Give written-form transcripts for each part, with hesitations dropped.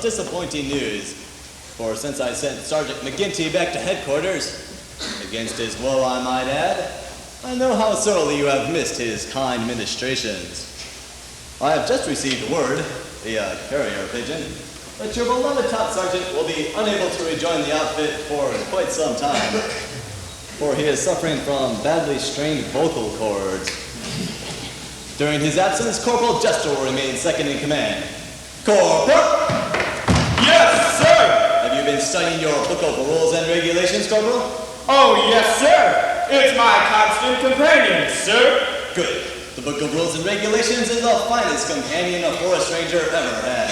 disappointing news. For since I sent Sergeant McGinty back to headquarters, against his will I might add, I know how sorely you have missed his kind ministrations. I have just received word, via carrier pigeon, that your beloved top sergeant will be unable to rejoin the outfit for quite some time, for he is suffering from badly strained vocal cords. During his absence, Corporal Jester will remain second in command. Corporal! Yes, sir! Have you been studying your book of rules and regulations, Corporal? Oh, yes, sir! It's my constant companion, sir! Good. The book of rules and regulations is the finest companion a forest ranger ever had.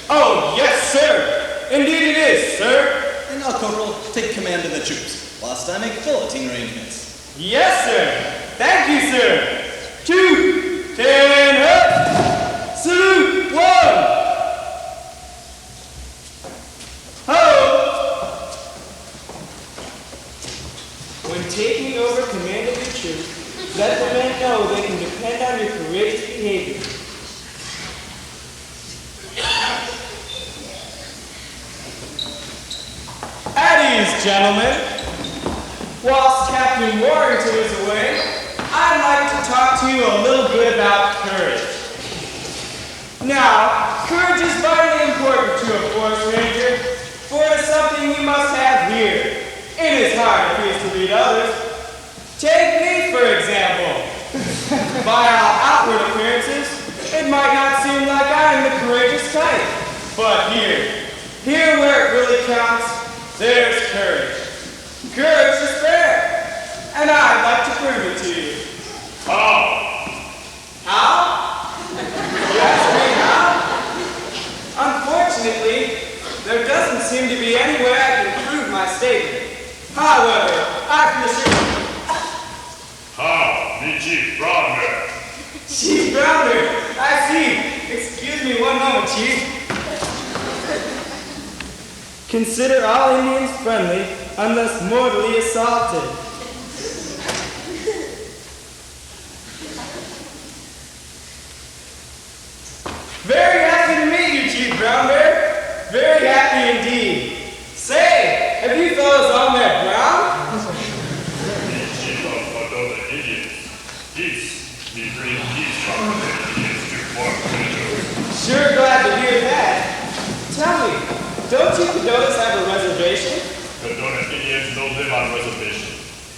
Oh, yes, sir! Indeed it is, sir! And now, Corporal, take command of the troops, whilst I make billeting arrangements. Yes, sir! Thank you, sir! 2, 10, up! Salute, 1! Ho! When taking over command of your troops, let the men know they can depend on your courageous behavior. At ease, gentlemen. Whilst Captain Warrington is away, I'd like to talk to you a little bit about courage. Now, courage is vitally important to a forest ranger, for it is something you must have here. It is hard, it is to lead others. Take me, for example. By our outward appearances, it might not seem like I am the courageous type. But here where it really counts, there's courage. Courage to spare. And I'd like to prove it to you. How? How? You ask me how? Unfortunately, there doesn't seem to be any way I can prove my statement. However, I can assure you. How? Me Chief Browner. Chief Browner, I see. Excuse me one moment, Chief. Consider all Indians friendly unless mortally assaulted. Very happy to meet you, Chief Brown Bear. Very happy indeed. Say, have you fellows all met Brown? Me Chief of Cordova Indians. Peace. Me bring peace from the Indians to Fort Pinto. Sure glad to hear that. Tell me, don't you Cadotas have a reservation? Cadona Indians don't live on reservation.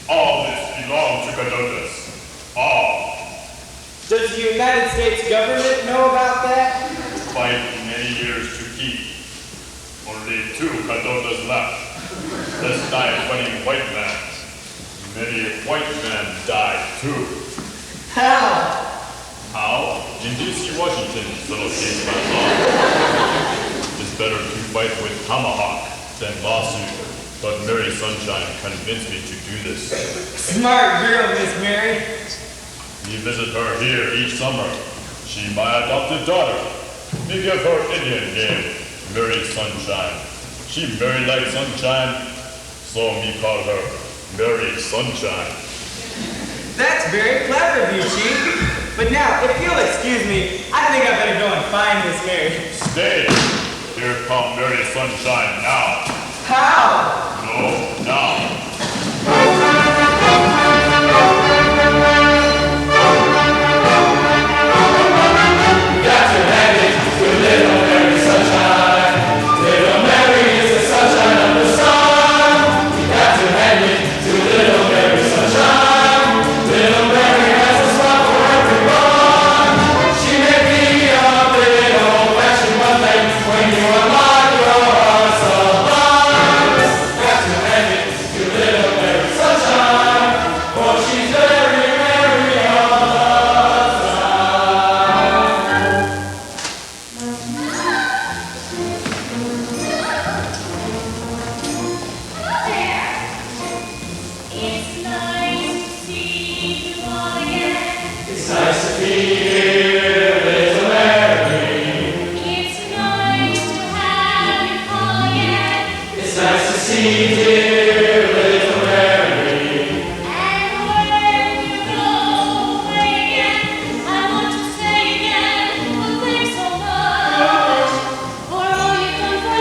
All this belongs to Cadotas. All. Does the United States government know about that? Fight many years to keep. Only 2 Cadotas left. This died fighting white man. Many white men died too. How? How? In D.C., Washington, little case by law. It's better to fight with tomahawk than lawsuit. But Mary Sunshine convinced me to do this. Smart girl, Miss Mary. We visit her here each summer. She my adopted daughter. We give her Indian name, Mary Sunshine. She very like sunshine, so me call her Mary Sunshine. That's very clever of you, Chief. But now, if you'll excuse me, I think I better go and find Miss Mary. Stay. Here come Mary Sunshine now. How? No, now. For all you've done for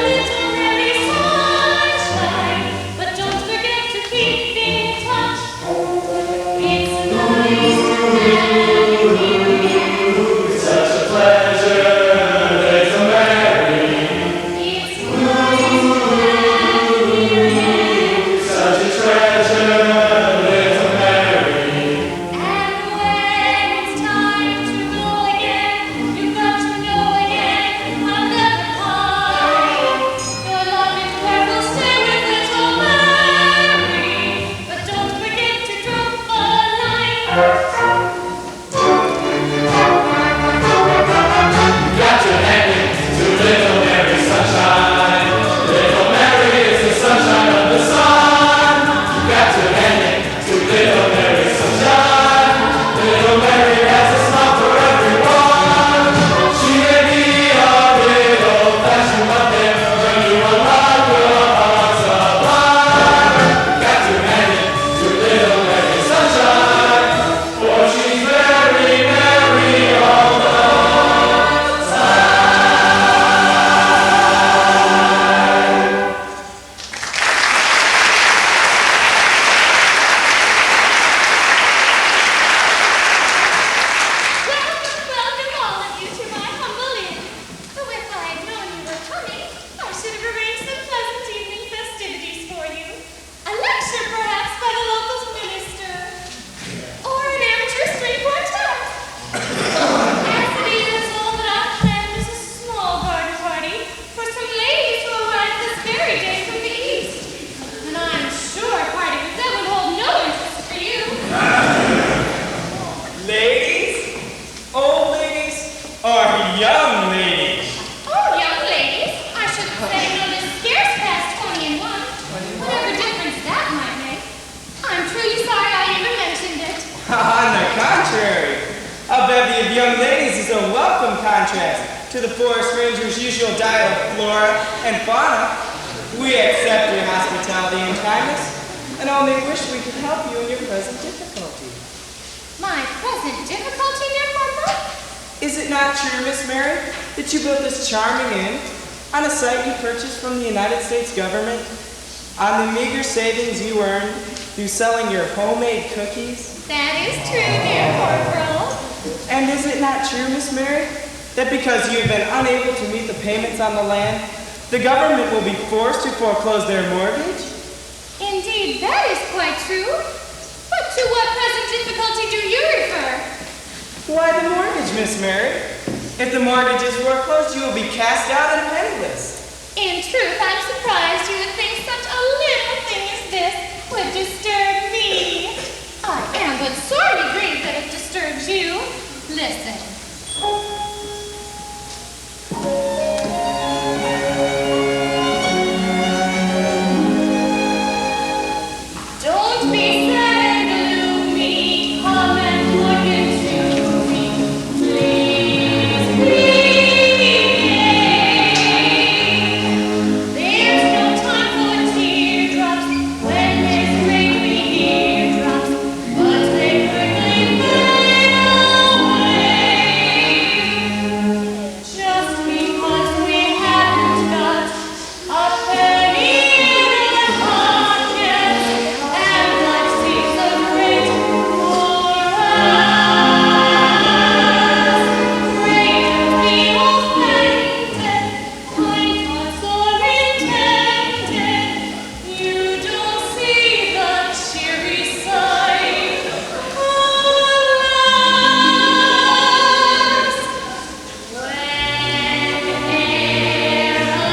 contrast to the forest ranger's usual diet of flora and fauna. We accept your hospitality and kindness, and only wish we could help you in your present difficulty. My present difficulty, dear Corporal? Is it not true, Miss Mary, that you built this charming inn on a site you purchased from the United States government, on the meager savings you earned through selling your homemade cookies? That is true, dear Corporal. And is it not true, Miss Mary, that because you have been unable to meet the payments on the land, the government will be forced to foreclose their mortgage? Indeed, that is quite true. But to what present difficulty do you refer? Why the mortgage, Miss Mary? If the mortgage is foreclosed, you will be cast out and penniless. In truth, I'm surprised you would think such a little thing as this would disturb me. I am but sorely grieved that it disturbs you. Listen. Don't be sad and gloomy. Come and look into me. Please, please. There's no time for teardrops when there's great big eardrops, but they quickly fade away. Just because we haven't got a penny in our pockets, and life seems so great for us. Pray don't be offended, my thoughts are intended. You don't see the cheery side of us. When air of flowers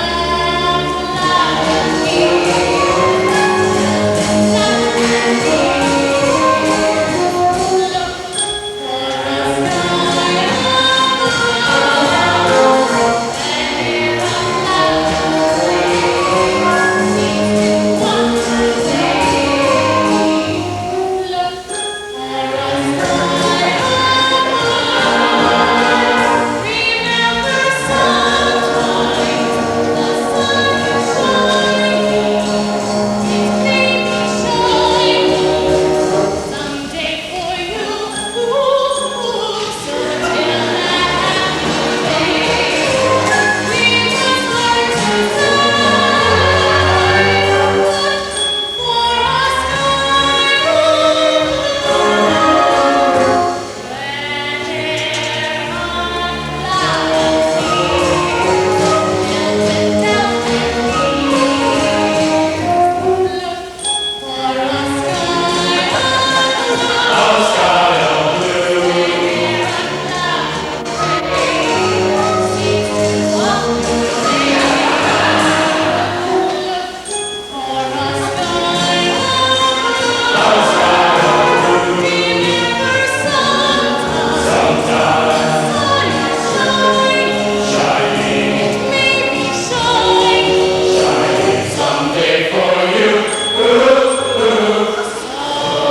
someday for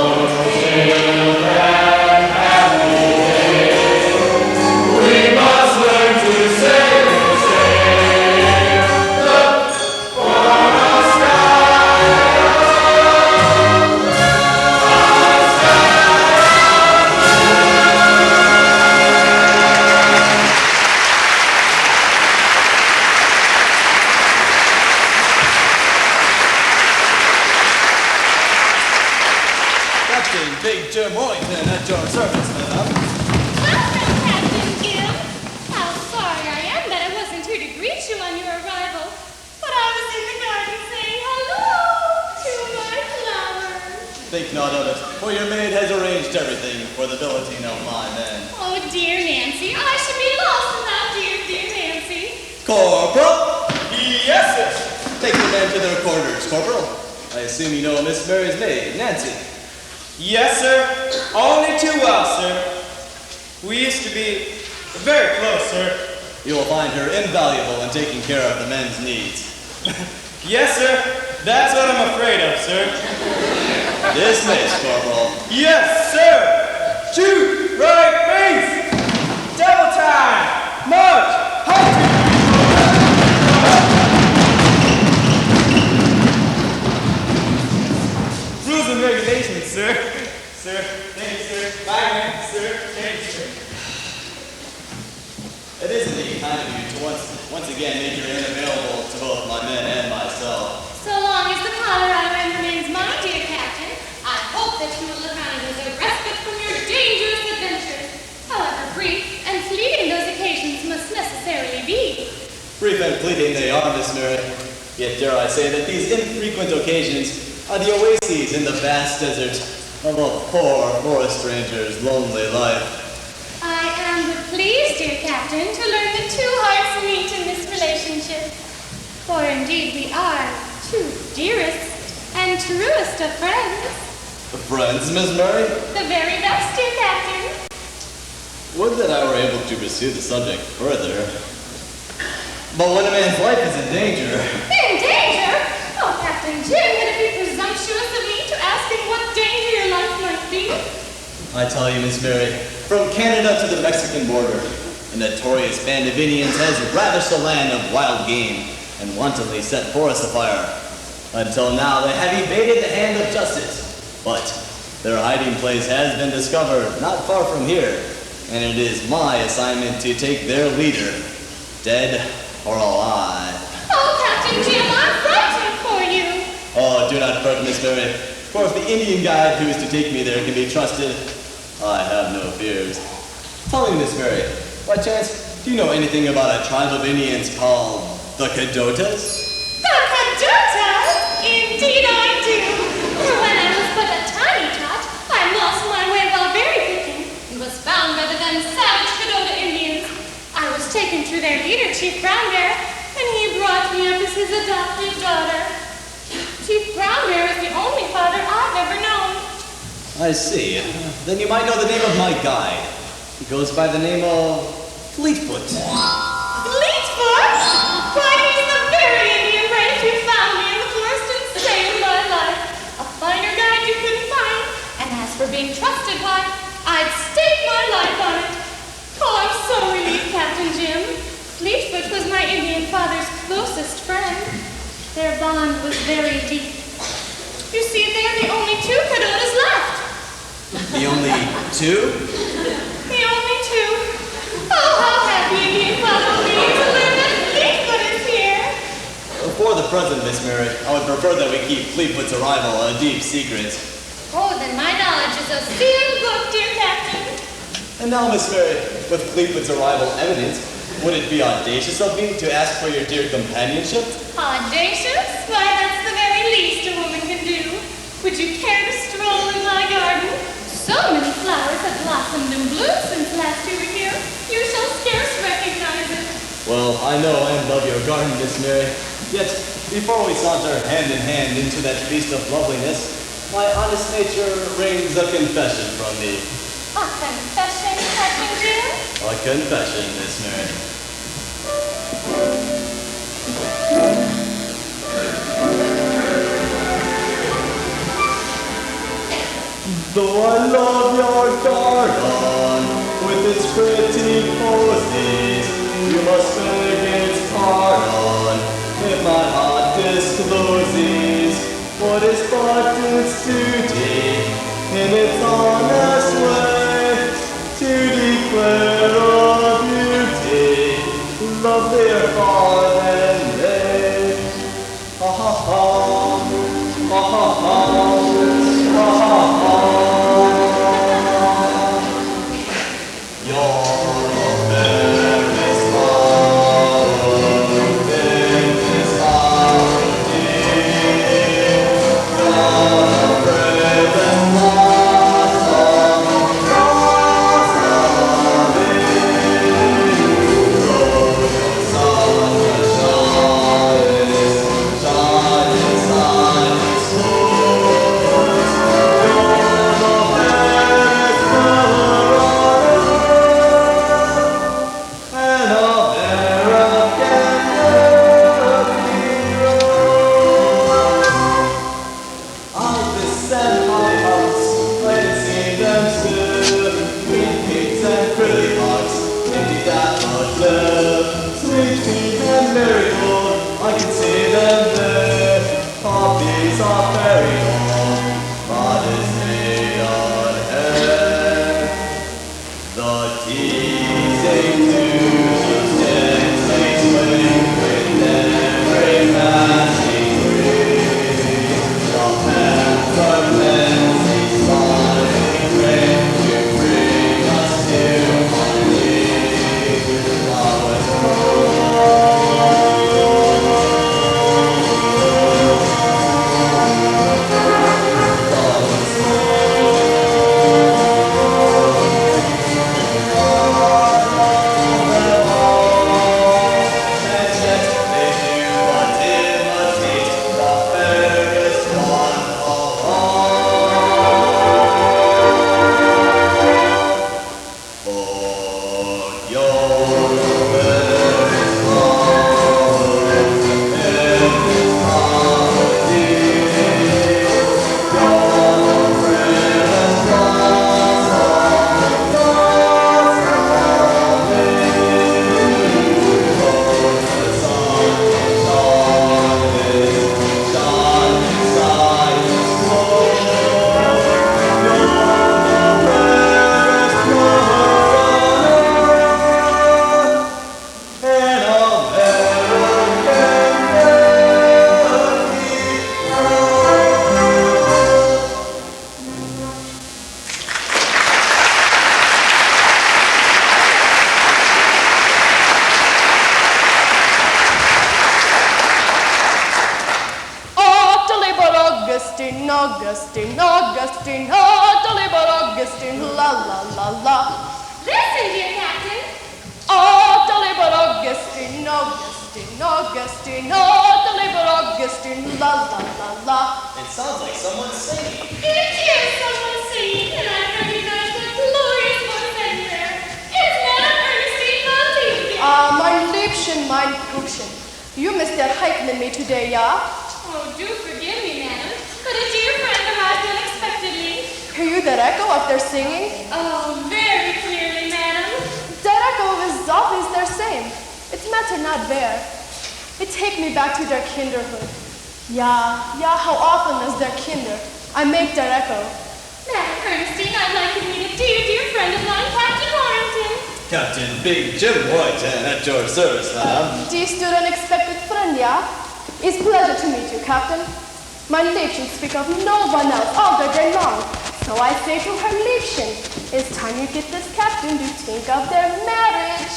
you, so till that happy day, we must learn to sigh for a sky when air on flowers and doubt and look for a Captain Big Jim Wellington at your service, madam. Welcome, Captain Gill. How sorry I am that I wasn't here to greet you on your arrival, but I was in the garden saying hello to my flowers. Think not of it, for your maid has arranged everything for the billeting of my men. Oh, dear Nancy, I should be lost without dear, dear Nancy. Corporal! Yes, sir. Take the men to their quarters, Corporal. I assume you know Miss Mary's maid, Nancy. Yes, sir. Only too well, sir. We used to be very close, sir. You will find her invaluable in taking care of the men's needs. Yes, sir. That's what I'm afraid of, sir. Dismissed, Corporal. Yes, sir. Shoot, right face. Double time. Sir, thank you, sir. Bye, man. Sir, thank you, sir. It is indeed kind of you to once again make your inn available to both my men and myself. So long as the Colorado end remains mine, dear Captain, I hope that you will look on it as a respite from your dangerous adventures, however brief and fleeting those occasions must necessarily be. Brief and fleeting they are, Miss Mary. Yet dare I say that these infrequent occasions are the oases in the vast desert of a poor forest ranger's lonely life. I am pleased, dear Captain, to learn that two hearts meet in this relationship. For indeed we are two dearest and truest of friends. Friends, Miss Mary? The very best, dear Captain. Would that I were able to pursue the subject further. But when a man's life is in danger... In danger? Oh, Captain Jim, would it be presumptuous of me to ask him what danger your life might be? I tell you, Miss Mary, from Canada to the Mexican border, a notorious band of Indians has ravished the land of wild game and wantonly set forests afire. Until now, they have evaded the hand of justice. But their hiding place has been discovered not far from here, and it is my assignment to take their leader, dead or alive. Oh, Captain Jim, I'm frightened for you. Oh, do not fret, Miss Mary. For if the Indian guide who is to take me there can be trusted, I have no fears. Tell me, Miss Mary, by chance, do you know anything about a tribe of Indians called the Cadotas? The Cadotas? Indeed I do. For when I was but a tiny tot, I lost my way while berry picking and was found by the then savage Cadota Indians. I was taken to their leader, Chief Brown Bear, and he brought me up as his adopted daughter. Chief Brown Bear is the only father I've ever known. I see. Then you might know the name of my guide. He goes by the name of Fleetfoot. Fleetfoot? Why, he's the very Indian brave who found me in the forest and saved my life. A finer guide you couldn't find. And as for being trusted, why, I'd stake my life on it. Oh, I'm so relieved, Captain Jim. Fleetfoot was my Indian father's closest friend. Their bond was very deep. You see, they're the only two Cadotas left. The only two? The only two. Oh, how happy Indian father will be to learn that Fleetfoot is here. For the present, Miss Mary, I would prefer that we keep Fleetfoot's arrival a deep secret. Oh, then my knowledge is a sealed book, dear Captain. And now, Miss Mary, with Fleetfoot's arrival evident, would it be audacious of me to ask for your dear companionship? Audacious? Why, that's the very least a woman can do. Would you care to stroll in my garden? So many flowers have blossomed and bloomed since last you were here, you shall scarce recognize it. Well, I know and love your garden, Miss Mary. Yet, before we saunter hand in hand into that feast of loveliness, my honest nature wrings a confession from me. A confession, Captain Jim? A confession, Miss Mary. Though I love your garden with its pretty posies, you must beg its pardon if my heart discloses what is but its duty in its honest way to declare a beauty lovelier far than they. Ha ha ha, ha ha ha, ha ha ha. You're the fairest one. Augustine, Augustine, Augustine, oh, jolly but Augustine, la la la la. Listen, dear Captain. Oh, jolly but Augustine, Augustine, Augustine, oh, jolly but Augustine, la la la la. It sounds like someone's singing. It is someone singing, and I recognize the glorious voice anywhere. It's Madame Ernestine Valentine. Mein Liebchen, mein Brüchen. You missed that hike with me today, yeah? Oh, do forgive me, madam, but a dear friend arrived unexpectedly. Hear you that echo of their singing? Oh, very clearly, madam. That echo is always the same. It's matter not where. It take me back to their kinderhood. Yeah, how often is their kinder? I make their echo. Madam Ernestine, I'd like to meet a dear, dear friend of mine, Captain Warrington. Captain Big Jim Warrington at your service, madam. Dies du unexpected friend, yeah? It's pleasure to meet you, Captain. My Liebchen speak of no one else all the day long. So I say to her Liebchen, it's time you get this captain to think of their marriage.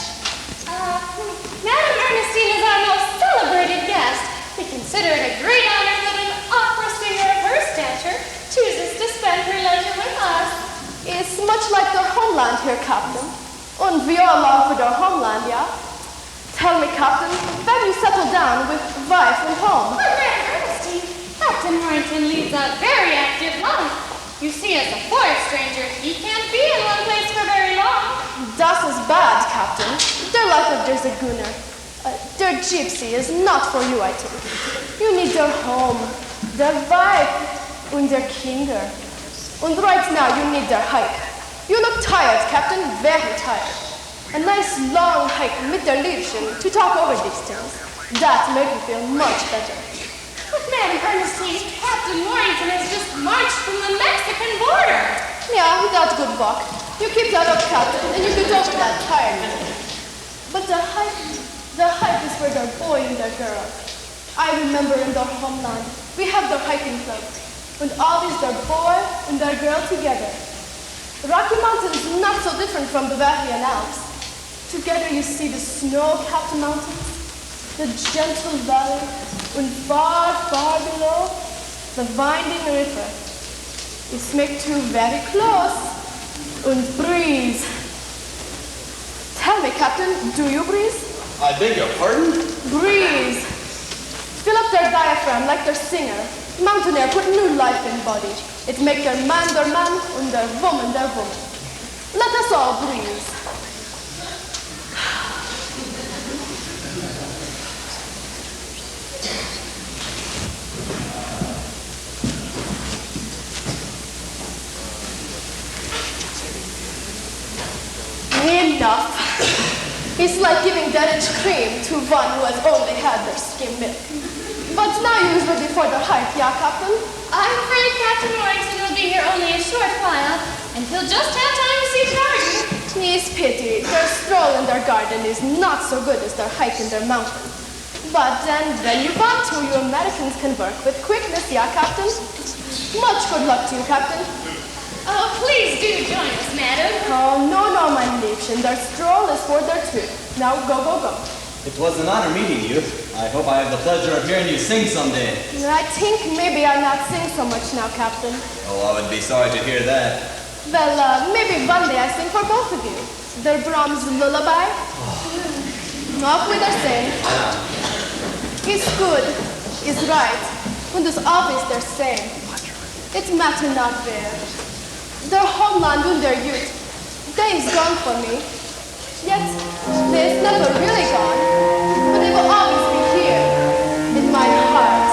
Madam Ernestine is our most celebrated guest. We consider it a great honor that an opera singer of her stature chooses to spend her leisure with us. It's much like their homeland here, Captain. And we all long for their homeland, yeah? Tell me, Captain, when you settle down with wife and home? But Madam Ernestine, Captain Warrington leads a very active life. You see, as a forest stranger, he can't be in one place for very long. Das is bad, Captain. Their life if there's a gunner. Their gypsy is not for you, I think. You need their home, their wife, and their kinder. And right now you need their hike. You look tired, Captain, very tired. A nice long hike with their Liebchen to talk over these things. That makes me feel much better. But Madam Ernestine, Captain Warrington has just marched from the Mexican border. Yeah, that's good walk. You keep that up, Captain, and you get over that tiredness. But the hike is for their boy and their girl. I remember in their homeland, we have their hiking club, and always their boy and their girl together. The Rocky Mountains is not so different from the Bavarian Alps. Together you see the snow-capped mountains, the gentle valley, and far, far below, the winding river. It's make two very close, and breeze. Tell me, Captain, do you breathe? I beg your pardon? Breeze. Fill up their diaphragm like their singer. Mountain air put new life in body. It make their man, and their woman, their woman. Let us all breathe. Enough. It's like giving that rich cream to one who has only had their skim milk. But now you're ready for the hike, yeah, Captain? I'm afraid Captain Warrington will be here only a short while, and he'll just have time to see Charlie. It's pity. Their stroll in their garden is not so good as their hike in their mountain. But then, when you want to, you Americans can work with quickness, yeah, Captain? Much good luck to you, Captain. Oh, please do join us, madam. Oh, no, my Liebchen. Their stroll is for their trip. Now go. It was an honor meeting you. I hope I have the pleasure of hearing you sing someday. I think maybe I'll not sing so much now, Captain. Oh, I would be sorry to hear that. Well, maybe one day I sing for both of you. Their Brahms lullaby. Off with their sing. It's good, it's right, and it's always their same. It matter not where. Their homeland and their youth, they is gone for me. Yet, they is never really gone, but they will always be here, in my heart.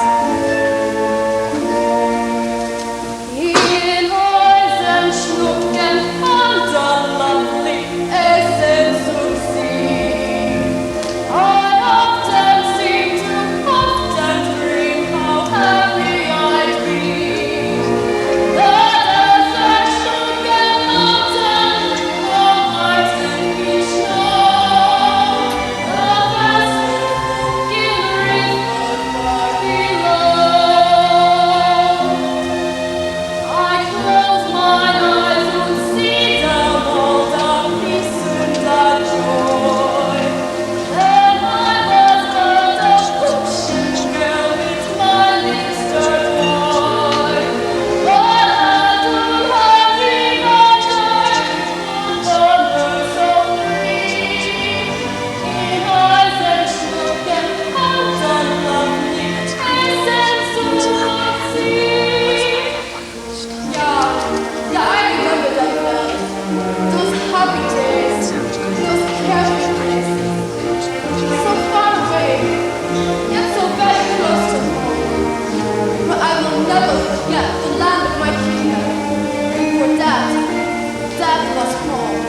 In Häusern schlucken unter lovely Essen zu sehen. I often seem to often dream how happy I'd be. The desert schlucken mountain, oh, might it be snow. The struggle to get the land of my kingdom. And for that was home.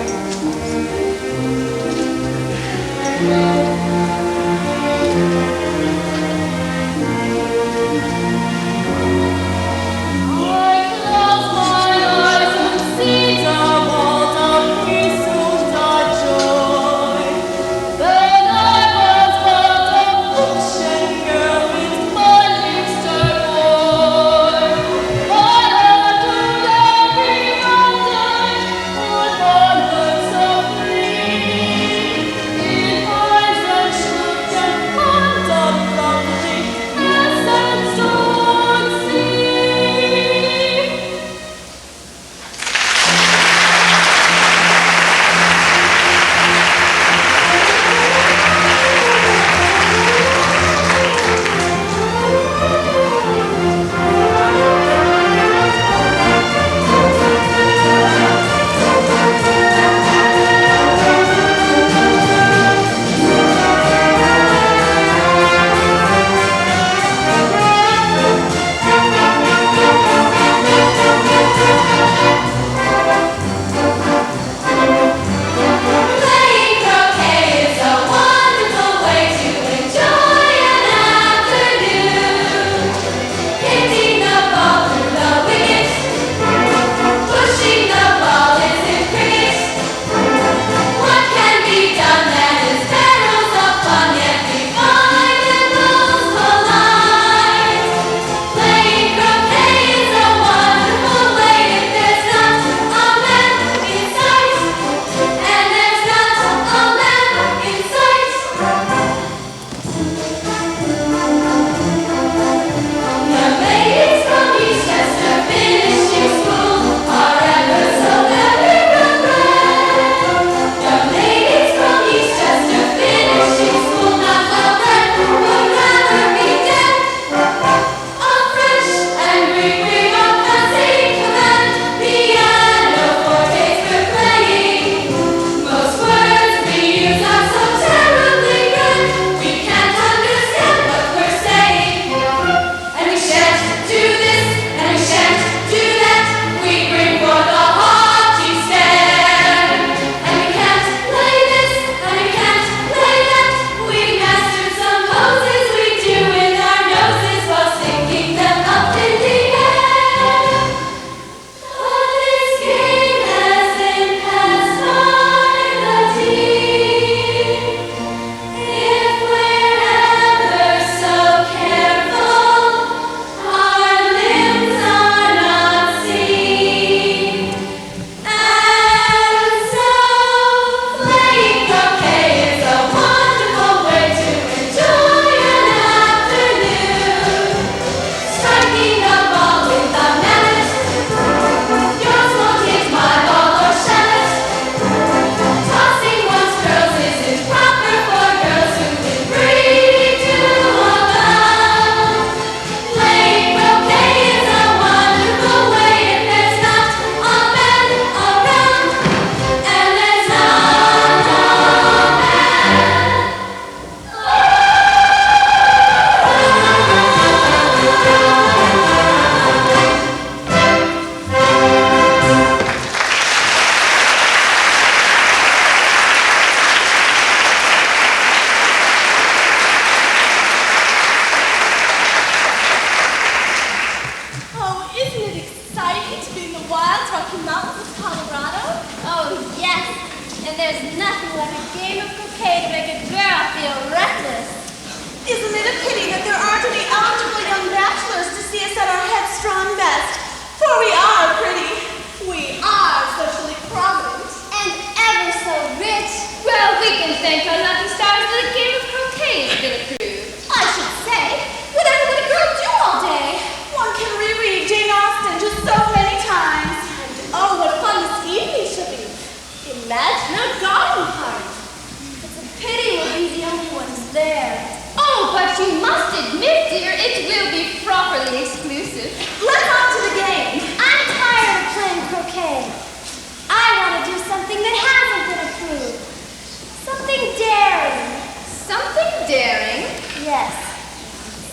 Yes.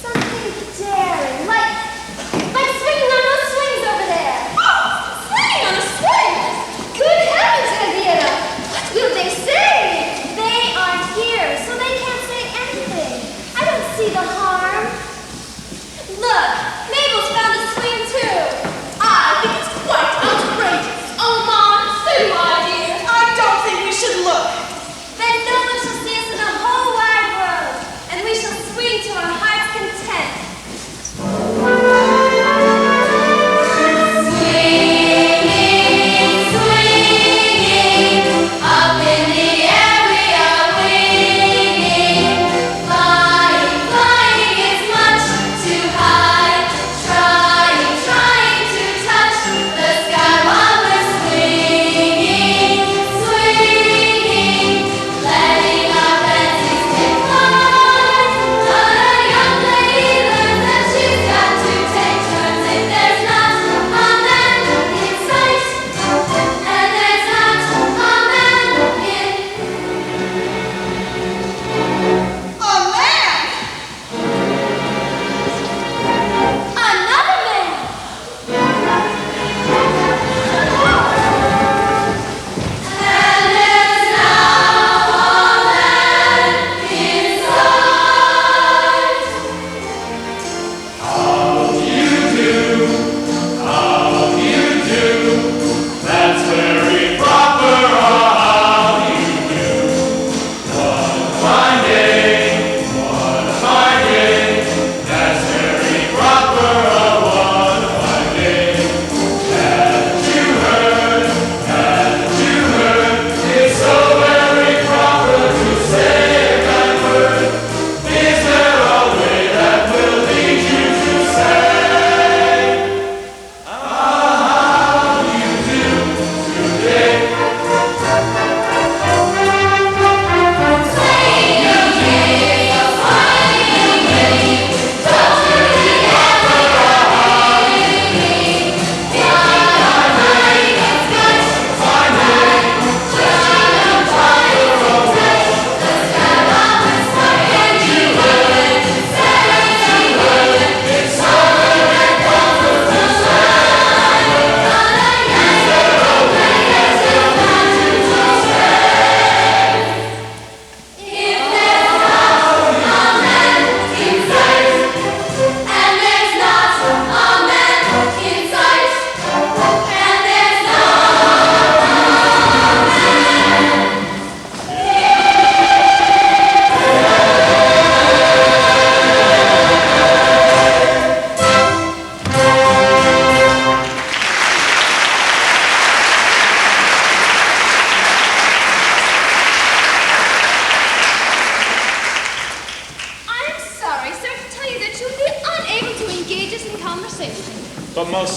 Something daring, like swinging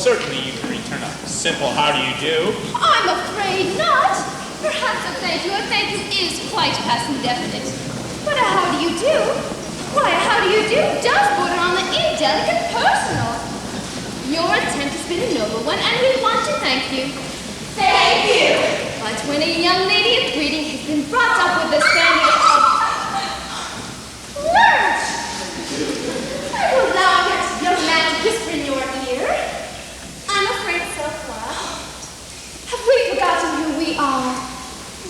certainly you can return a simple how do you do. I'm afraid not. Perhaps a thank you is quite past indefinite. But a how do you do? Why, a how do you do does border on the indelicate personal. Your attempt has been a noble one, and we want to thank you. Thank you. But when a young lady of breeding has been brought up with the standard of Lurch! I will allow that young man to whisper in your ear. I'm afraid so, Clara. Have we forgotten who we are?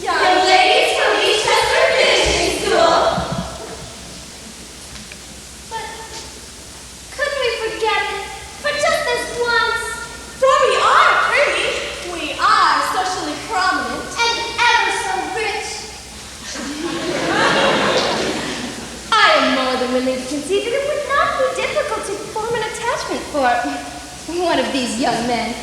Young ladies from East Chester Finishing School. But couldn't we forget it for just this once? For we are pretty. We are socially prominent. And ever so rich. I am more than willing to concede that it would not be difficult to form an attachment for one of these young men.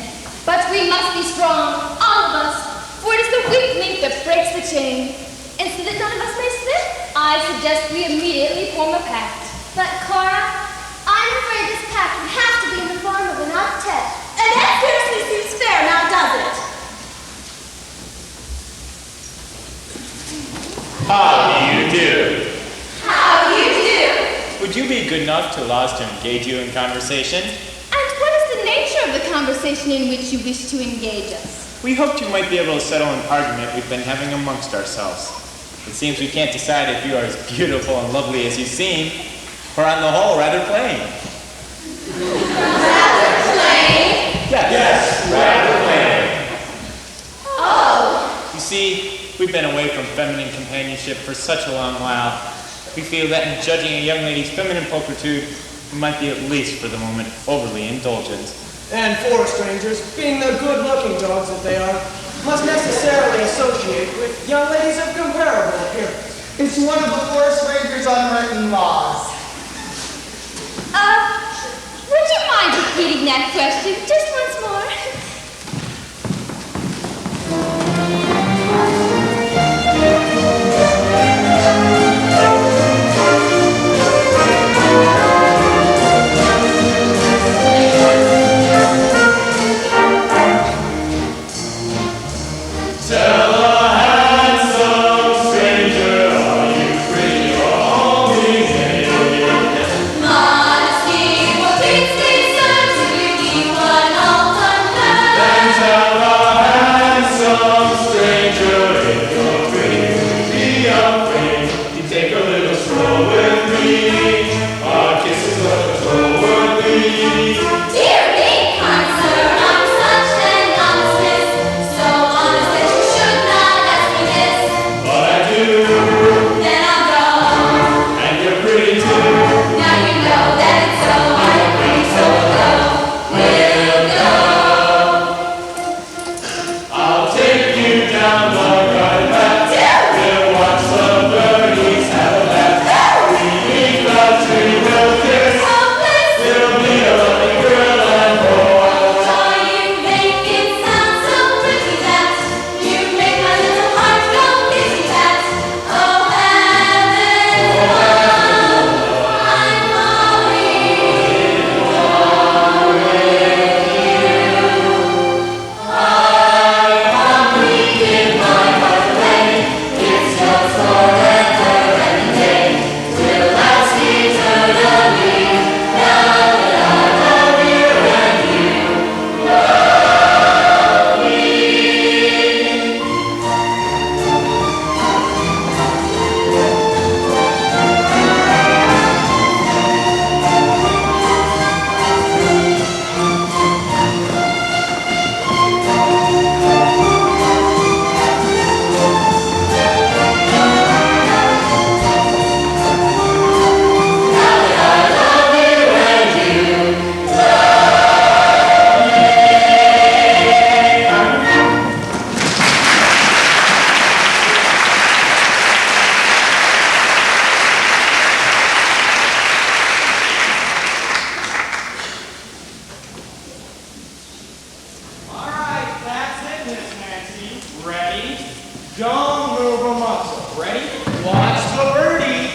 But we must be strong, all of us, for it is the weak link that breaks the chain. And so that none of us may slip, I suggest we immediately form a pact. But Cora, I'm afraid this pact would have to be in the form of an octet. And that scarcely seems fair, now does it? How do you do? How do you do? Would you be good enough to allow us to engage you in conversation? And what is the nature of the conversation in which you wish to engage us? We hoped you might be able to settle an argument we've been having amongst ourselves. It seems we can't decide if you are as beautiful and lovely as you seem, or on the whole, rather plain. Rather plain? Yes, rather plain. Oh. You see, we've been away from feminine companionship for such a long while. We feel that in judging a young lady's feminine pulchritude, we might be at least for the moment overly indulgent. And forest rangers, being the good-looking dogs that they are, must necessarily associate with young ladies of comparable appearance. It's one of the forest rangers' unwritten laws. Would you mind repeating that question just once more? Don't move a muscle. Ready? Watch the birdie.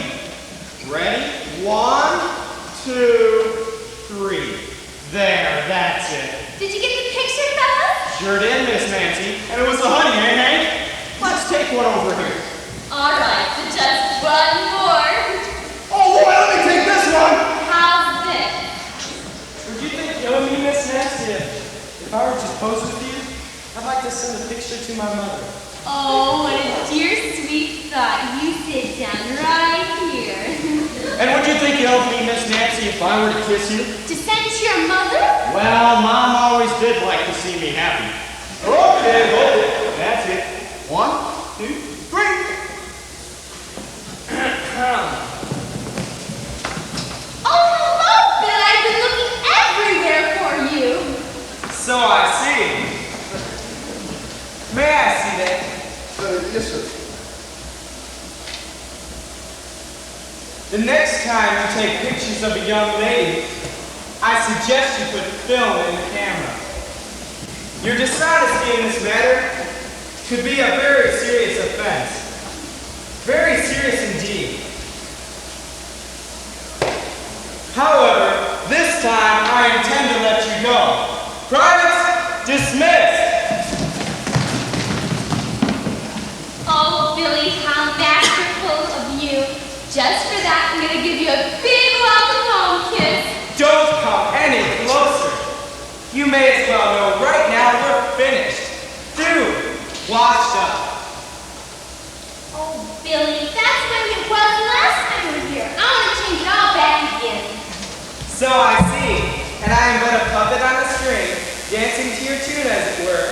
Ready? 1, 2, 3. There, that's it. Did Sure did, Miss Nancy. And it was the honey, eh, Hank? Let's take one over here. All right, so just one more. Oh, boy, let me take this one. How's this? Would you think killing me, Miss Nancy, if I were to pose with you? I'd like to send a picture to my mother. Oh, what a dear, sweet thought. You sit down right here. And would you think of me, Miss Nancy, if I were to kiss you? To send to your mother? Well, Mom always did like to see me happy. Okay, hold it. That's it. 1, 2, 3. Oh, hello, Bill. I've been looking everywhere for you. So I see. May I see that? Yes, sir. The next time you take pictures of a young lady, I suggest you put film in the camera. Your dishonesty in this matter could be a very serious offense. Very serious indeed. However, this time I intend to let you go. Privates, dismissed. Oh, Billy, how masterful of you. Just for that, I'm going to give you a big welcome home kiss. Don't come any closer. You may as well know right now we're finished. Dude, washed up. Oh, Billy, that's the way it was last time we were here. I want to change it all back again. So I see, and I am but a puppet on a string, dancing to your tune as it were.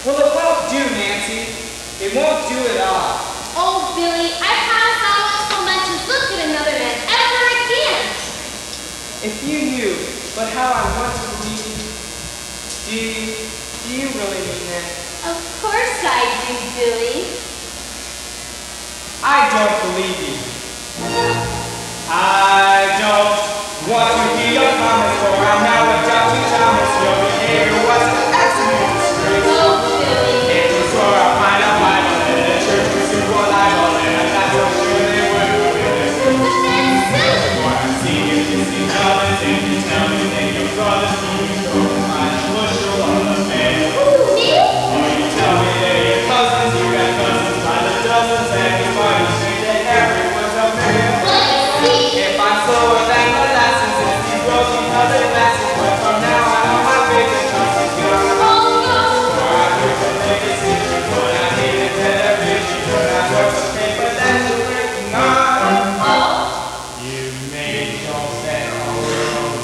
Well, it won't do, Nancy. It won't do at all. Oh, Billy, I promise I won't so much as look at another man ever again. If you knew but how I want to believe you, do you really mean that? Of course I do, Billy. I don't believe you. I don't want to be your promise, for I'm now adopting Thomas. Your behavior was an accident. Oh, Billy. It was for a pint of Bible and a church was super libel, and I'm not so sure they were doing it. But that's silly. For I've seen you kissing others, and you tell me that your brothers need you to find a bushel of a man. Me? Or you tell me that your cousins, you got cousins by the dozens, and you might say that everyone's a man. Let me see. If I'm slower than molasses, and these rosy colored glasses, but from now on all my favorite cousins gone. Oh, no. For I knew the biggest issue, but I hated television, and I worked the paper that you're working on. Oh. You made your bed on your own,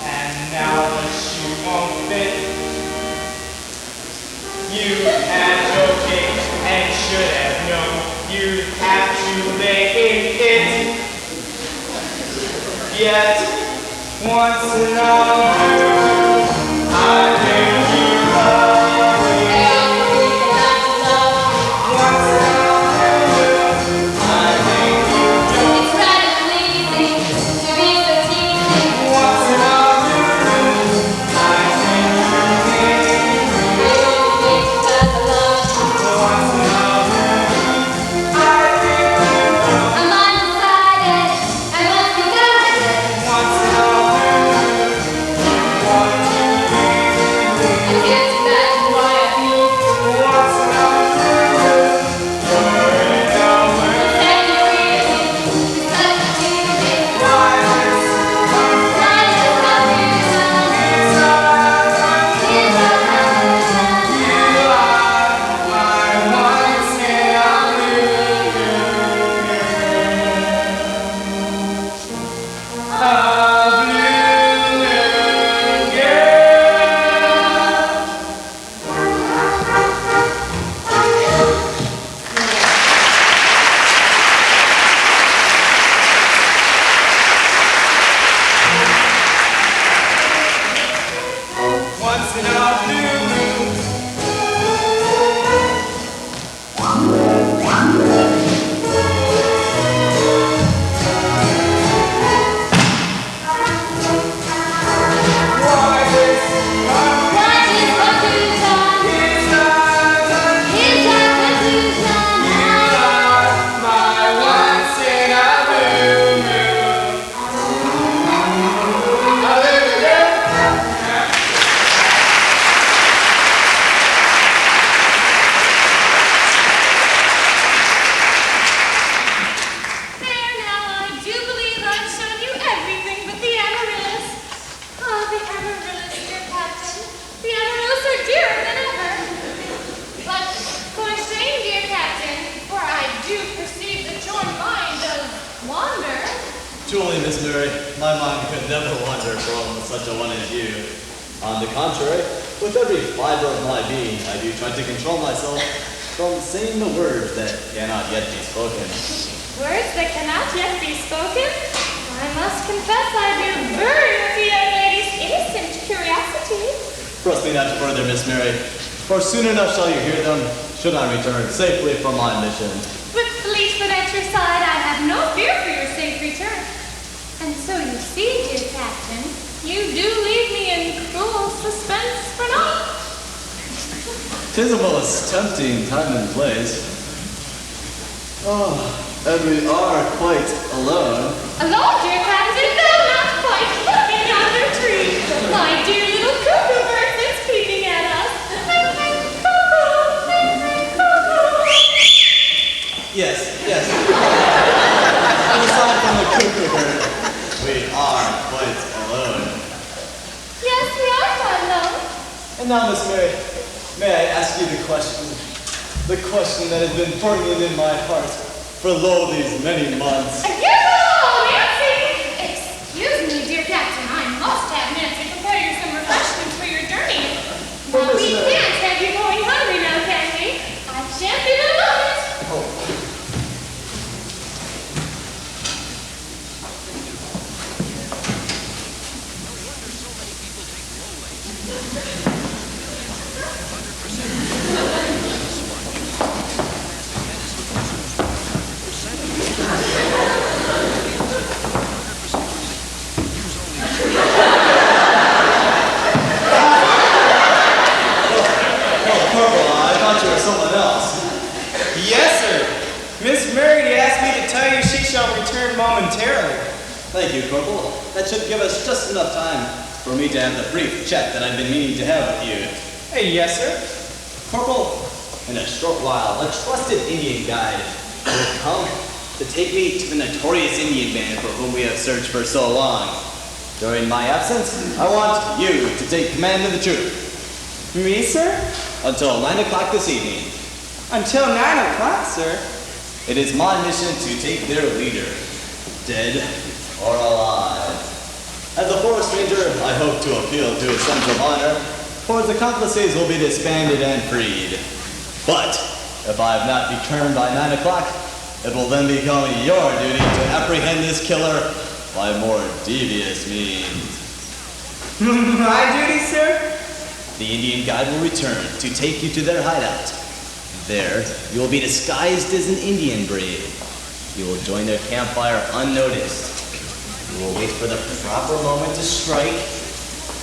and now the shoe won't fit. You had your cake and should have known you'd have to lay in it. Yet, once in a blue, I think you love me. Once in a blue, I think you do. It's rather pleasing to be so teasing. Once in a blue, I think you need me. Once in a blue, I think you love me. I'm undecided. I must be guided. Once in a blue, want to be I can't imagine why I feel once in a blue, you're in a blue. that you really such a feeling. Why this Life is not really done. is a It's a happy you are my once in a blue girl. A blue girl. Truly, Miss Mary, my mind could never wander from such a one as you. On the contrary, with every fiber of my being, I do try to control myself from saying the words that cannot yet be spoken. Words that cannot yet be spoken? I must confess I do burn with the young lady's innocent curiosity. Press me not further, Miss Mary, for soon enough shall you hear them, should I return safely from my mission. With Fleetfoot at your side, I have no fear for your safe return. And so you see, dear Captain, you do leave me in cruel suspense for naught. 'Tis a most tempting time and place. Oh, and we are quite alone. Alone, dear Captain, no, not quite. Look in yonder tree. My dear little cuckoo bird that's peeping at us. Yes, yes. And aside from the cuckoo bird, we are quite alone. Yes, we are quite alone. And now, Miss Mary, may I ask you the question that has been burning in my heart for lo these many months. Hello, Nancy! Excuse me, dear Captain, I must have Nancy prepare you some refreshments for your journey. Now, we can't have you going hungry now, can we? I shan't be a moment. Momentarily. Thank you, Corporal. That should give us just enough time for me to have the brief chat that I've been meaning to have with you. Hey, yes, sir. Corporal, in a short while, a trusted Indian guide will come to take me to the notorious Indian band for whom we have searched for so long. During my absence, I want you to take command of the troop. Me, sir? Until 9 o'clock this evening. Until 9 o'clock, sir. It is my mission to take their leader, dead or alive. As a forest ranger, I hope to appeal to his sense of honor, for his accomplices will be disbanded and freed. But if I have not returned by 9 o'clock, it will then become your duty to apprehend this killer by more devious means. My duty, sir? The Indian guide will return to take you to their hideout. There, you will be disguised as an Indian brave. You will join their campfire unnoticed. You will wait for the proper moment to strike.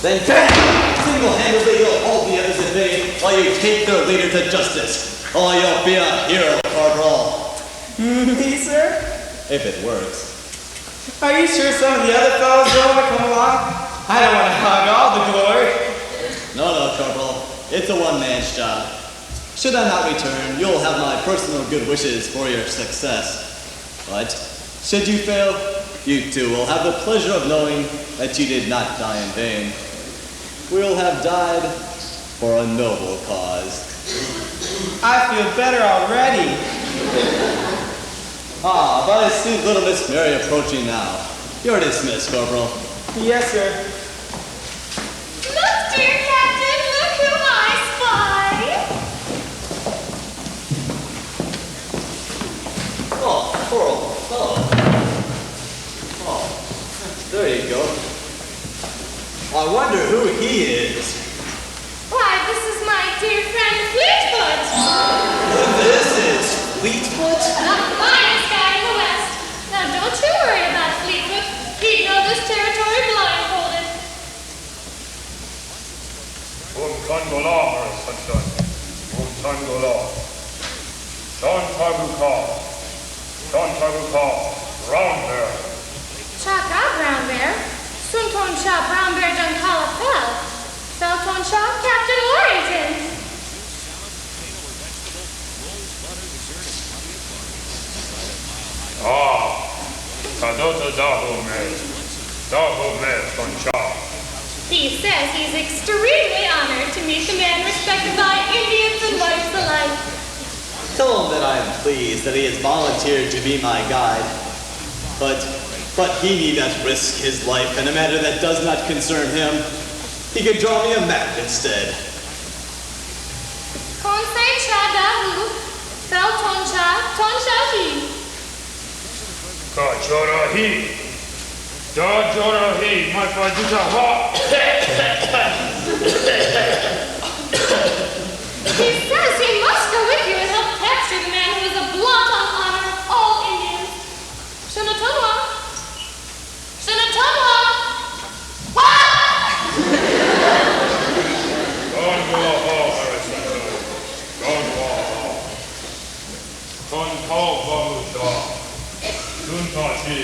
Then bam! Single-handedly you'll hold the others at bay while you take their leader to justice. Oh, you'll be a hero, Corporal. Me, sir? If it works. Are you sure some of the other fellows don't want to come along? I don't want to hog all the glory. No, Corporal. It's a one-man's job. Should I not return, you'll have my personal good wishes for your success. But should you fail, you too will have the pleasure of knowing that you did not die in vain. We'll have died for a noble cause. I feel better already. But I see little Miss Mary approaching now. You're dismissed, Corporal. Yes, sir. Look, dear Captain, look who I spy. Oh, Coral. Oh, there you go. I wonder who he is. Why, this is my dear friend Fleetfoot. This is Fleetfoot? The finest guy in the West. Now, don't you worry about Fleetfoot. He'd know this territory blindfolded. Tangola, Sunshine. Tangola. Tantaguka, Brown Bear. Chaka Brown Bear. Sunton Shah Brown Bear done call a fell. Felton Shaw, Captain Warrington. Kadota Daho Me, Sunshine. He says he's extremely honored to meet the man respected by Indians and whites alike. Tell him that I am pleased that he has volunteered to be my guide. But But he need not risk his life in a matter that does not concern him. He can draw me a map instead. Conseil cha dahu, fel toncha hi. Kachora-hi. Da-jora-hi. My fajuta-ha. He says he must go with you and help capture the man who is a blot on honor of all Indians. Shanatonwa. Shanatonwa. What? Gonwa-ha, Aristotle. Gonwa-ha. Kon-kal-vamuta. Dunta-chi.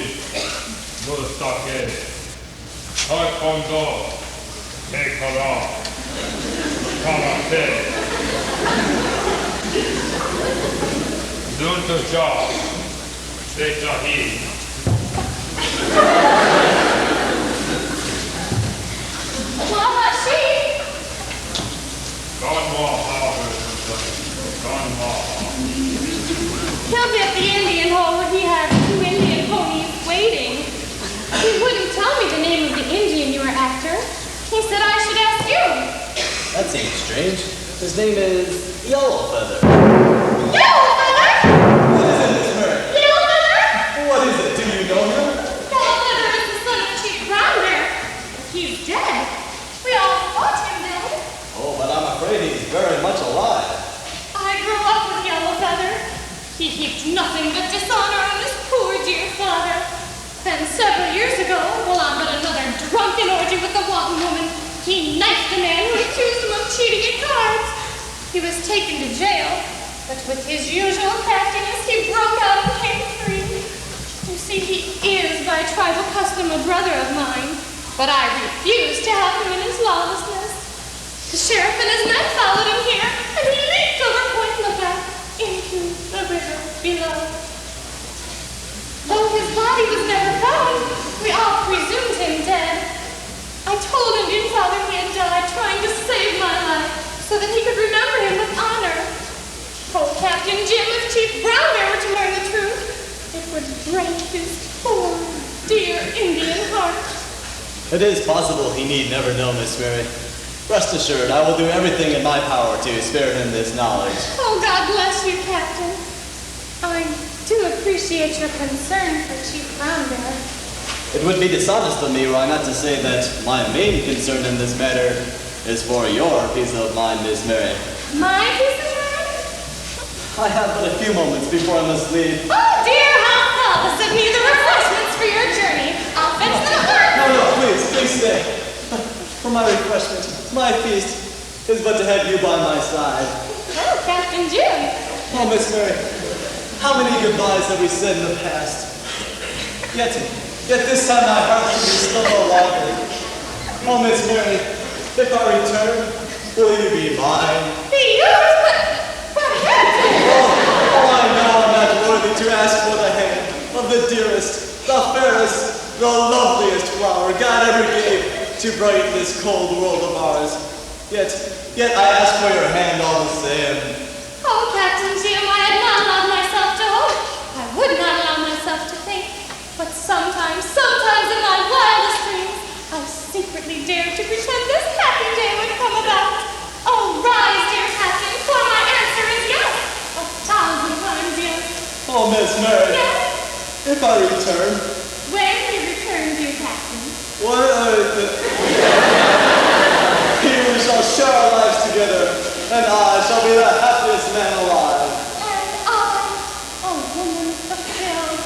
Mustake. Taekwondo. Tekara. Karate. Dunta-cha. Setahi. Wahashi. Gonwa-ha, Aristotle. Gonwa-ha. He'll be at the Indian hall where he has 2 Indian ponies waiting. He wouldn't tell me the name of the Indian you were after. He said I should ask you. That seems strange. His name is Yellowfeather. Yellowfeather? What is it, Miss Murray? Yellowfeather? What is it? Do you know him? Yellowfeather is the son of Chief Brown Bear. He's dead. We all thought him dead. Oh, but I'm afraid he's very much alive. I grew up with Yellowfeather. He heaped nothing but dishonor on his poor dear father. Then several years ago, while on but another drunken orgy with the wanton woman, he knifed a man who accused him of cheating at cards. He was taken to jail, but with his usual craftiness, he broke out and came free. You see, he is by tribal custom a brother of mine, but I refused to help him in his lawlessness. The sheriff and his men followed him here, and he leaped over Point Lookout into the river below. Though his body was never found, we all presumed him dead. I told Indian Father he had died trying to save my life so that he could remember him with honor. Oh, Captain Jim, if Chief Brown Bear were to learn the truth, it would break his poor, dear Indian heart. It is possible he need never know, Miss Mary. Rest assured, I will do everything in my power to spare him this knowledge. Oh, God bless you, Captain. I do appreciate your concern for Chief Brown Bear. It would be dishonest of me, were I not to say that my main concern in this matter is for your peace of mind, Miss Mary. My peace of mind? I have but a few moments before I must leave. Oh, dear, how thoughtless of me, the refreshments for your journey. I'll fetch them at once. No, please stay. For my refreshment, my feast is but to have you by my side. Oh, Captain Jim. Oh, Miss Mary, how many goodbyes have we said in the past? Yet this time my heart should be still no longer. Oh, Miss Mary, if I return, will you be mine? Be yours? But Captain! Oh, I know I'm not worthy to ask for the hand of the dearest, the fairest, the loveliest flower God ever gave to brighten this cold world of ours. Yet I ask for your hand all the same. Oh, Captain Jim, I had not allowed myself to hope. I would not allow myself to think. But sometimes in my wildest dreams, I secretly dared to pretend this happy day would come about. Oh, rise, dear Captain, for my answer is yes. 1,000 times yes. Oh, Miss Mary, Yes. if I return, When you return, dear Captain. Here we shall share our lives together, and I shall be the happiest man alive. And I, a woman fulfilled.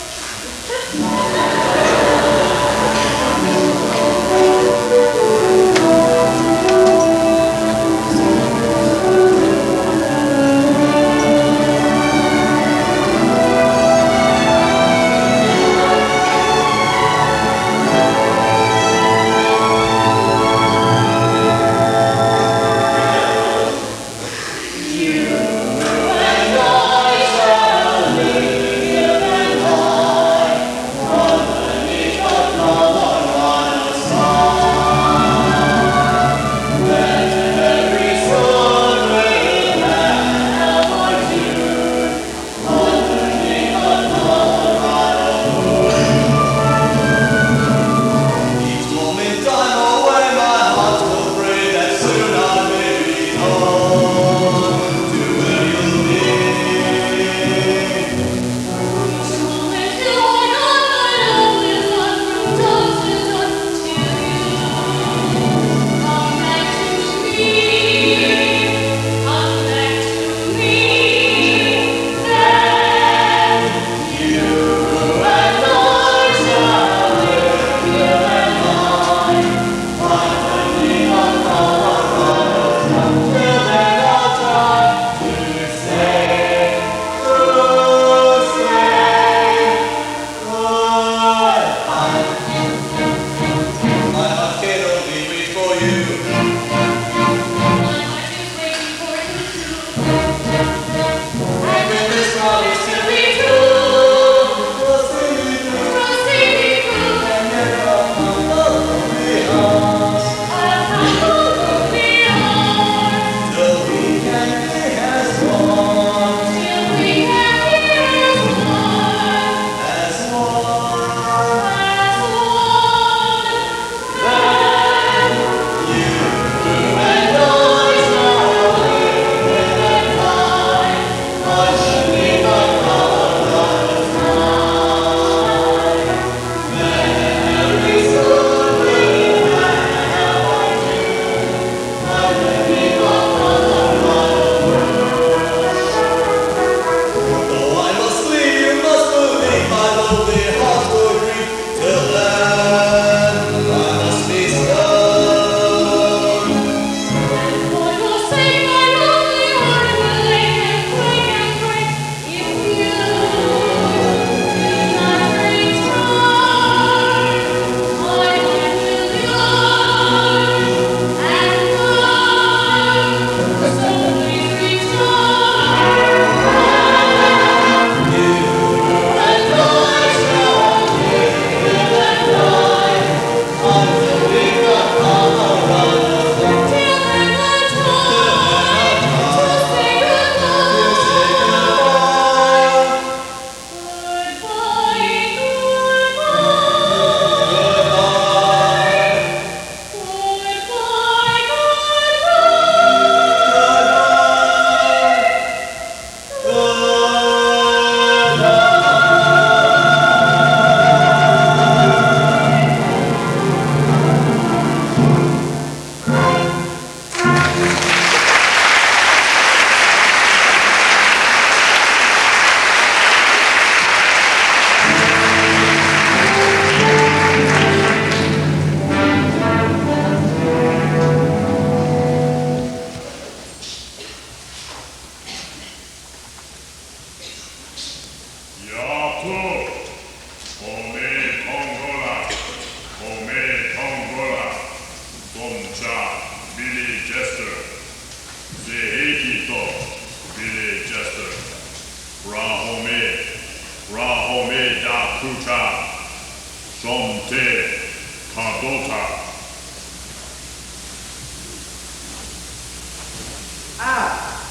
home to where you'll be.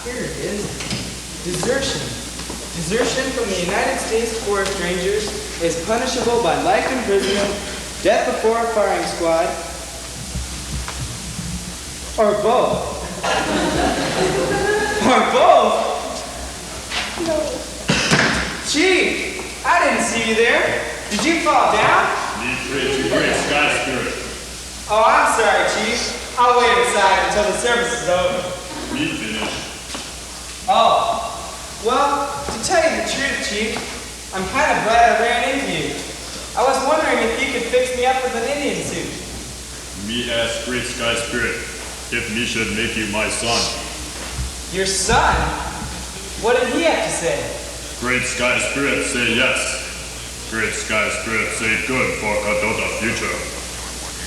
Here it is. Desertion. Desertion from the United States Forest Rangers is punishable by life imprisonment, death before a firing squad, or both. Or both? No. Chief, I didn't see you there. Did you fall down? Need to great sky spirit. Oh, I'm sorry, Chief. I'll wait inside until the service is over. Me finished. Oh, well, to tell you the truth, Chief, I'm kind of glad I ran into you. I was wondering if you could fix me up with an Indian suit. Me ask great sky spirit if me should make you my son. Your son? What did he have to say? Great sky spirit say yes. Great sky spirit say good for Kadota future.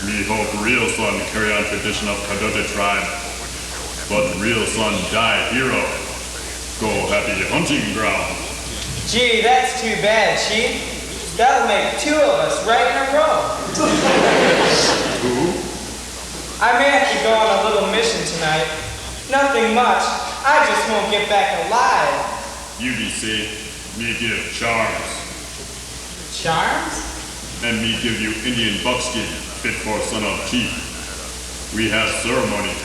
Me hope real son carry on tradition of Kadota tribe. But real son die hero. Go happy hunting ground. Gee, that's too bad, Chief. That'll make two of us right in a row. Who? I may have to go on a little mission tonight. Nothing much. I just won't get back alive. You be safe. Me give charms. Charms? And me give you Indian buckskin fit for son of chief. We have ceremony.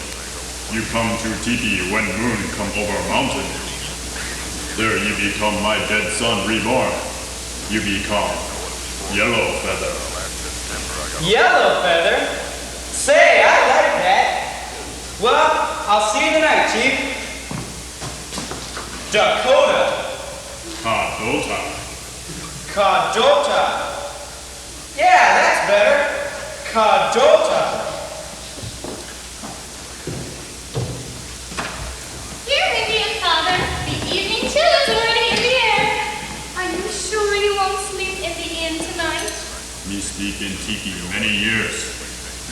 You come to Tipi when moon come over mountain. There you become my dead son reborn. You become Yellow Feather. Yellow Feather? Say, I like that. Well, I'll see you tonight, Chief. Dakota. Kadota. Kadota. Yeah, that's better. Kadota. Here, Indian Father. The evening chill is already in the air. Are you sure you won't sleep in the inn tonight? Me sleep in Tipi many years.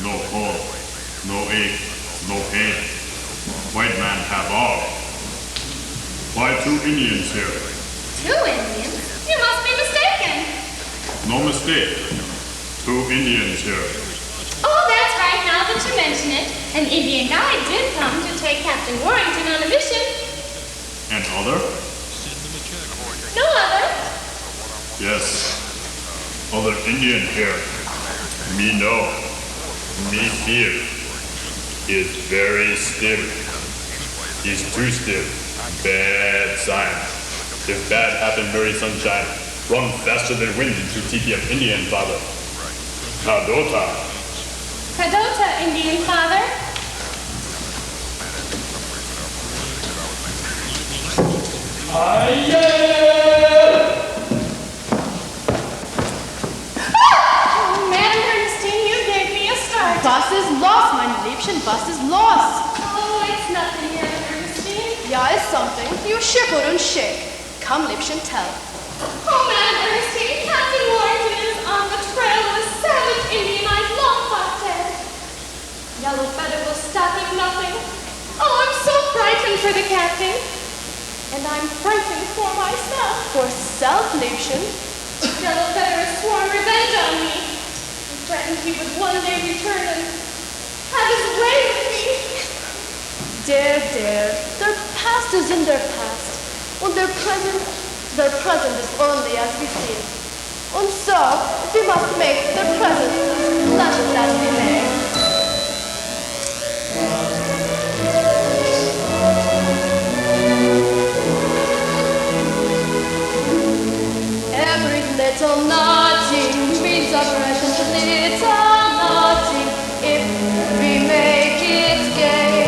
No cold, no ache, no pain. White man have all. Why 2 Indians here? 2 Indians? You must be mistaken. No mistake. 2 Indians here. Oh, that's right, now that you mention it. An Indian guide did come to take Captain Warrington on a mission. And other? No other. Yes. Other Indian here. Me know. Me fear. Is very still. Is too still. Bad sign. If bad happen, Mary Sunshine, run faster than wind into Tipi of Indian Father. Kadota. Kadota, Indian Father. Oh, Madam Ernestine, you gave me a start. Was ist los, mein Liebchen? Was ist los? Oh, it's nothing, Madam Ernestine. Ja, ist something. You shake or don't shake. Come, Liebchen, tell. Oh, Madam Ernestine, Captain Warrington is on the trail of a savage Indian I've long thought dead. Yellow Feather will stop at nothing. Oh, I'm so frightened for the captain. And I'm frightened for myself. For self, Liebchen. Yellow Feather has sworn revenge on me. He threatened he would one day return and have his way with me. Dear, their past is in their past. And their present is only as we see it. And so, we must make their present as pleasant as we may. Every little nothing means a precious little nothing if we make it gay.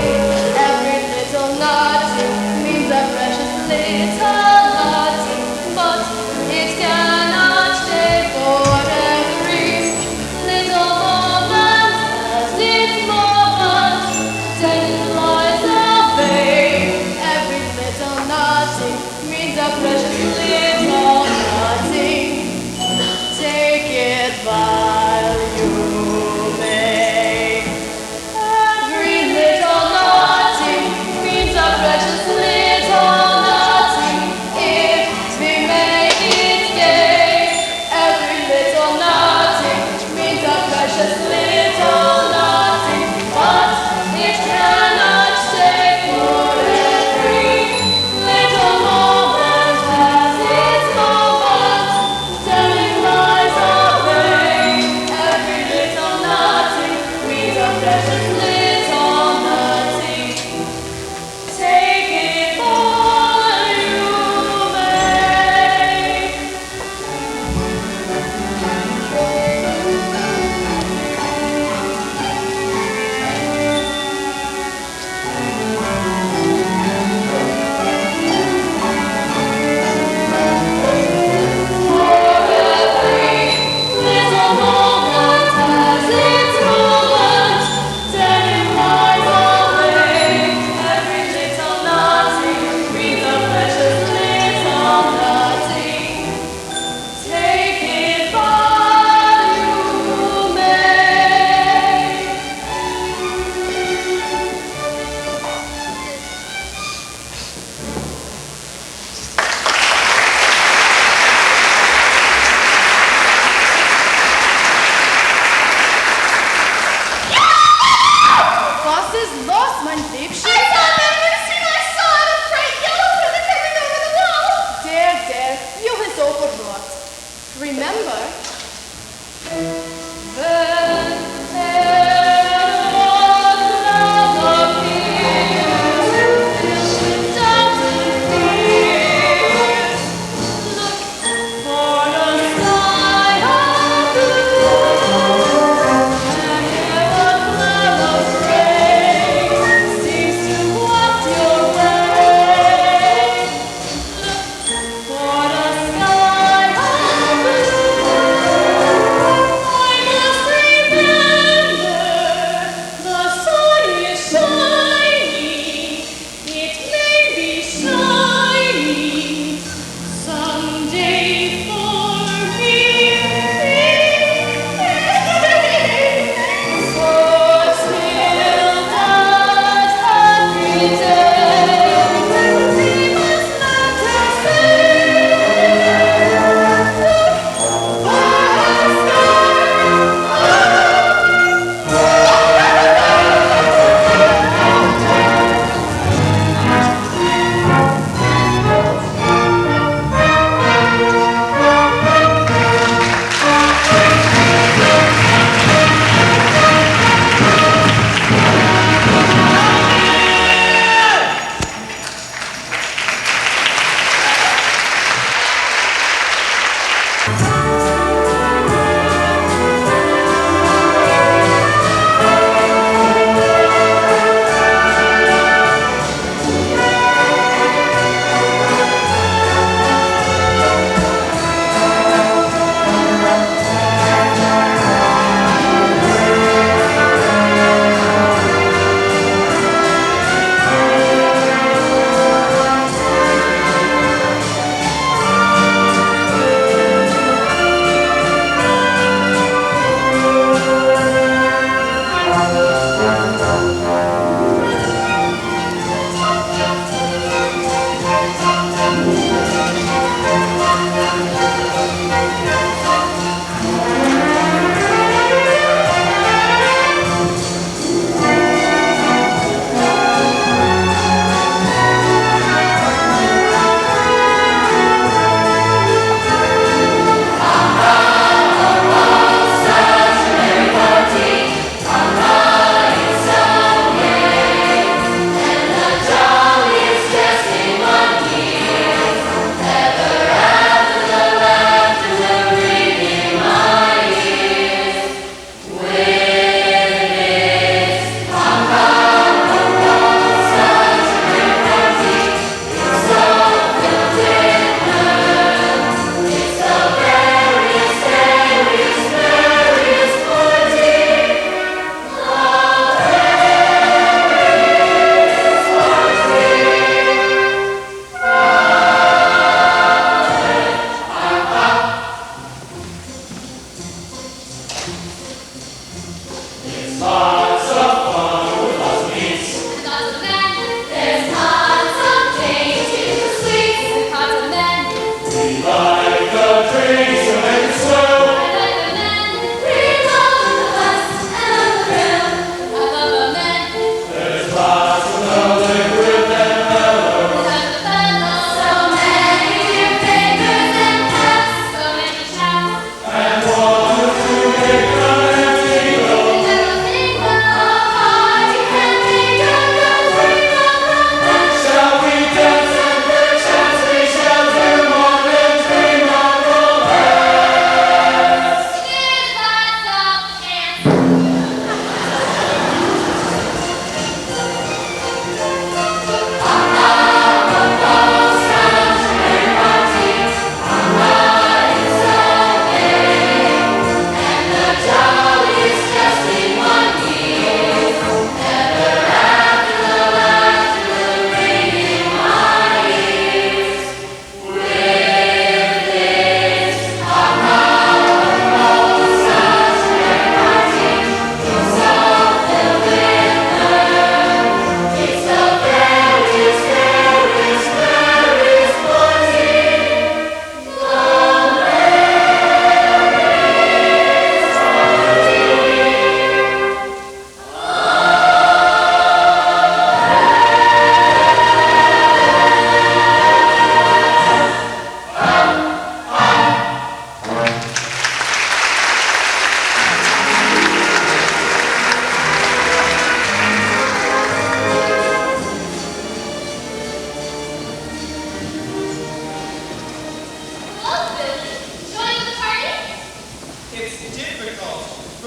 Every little nothing means a precious little nothing, but it cannot stay for every little moment.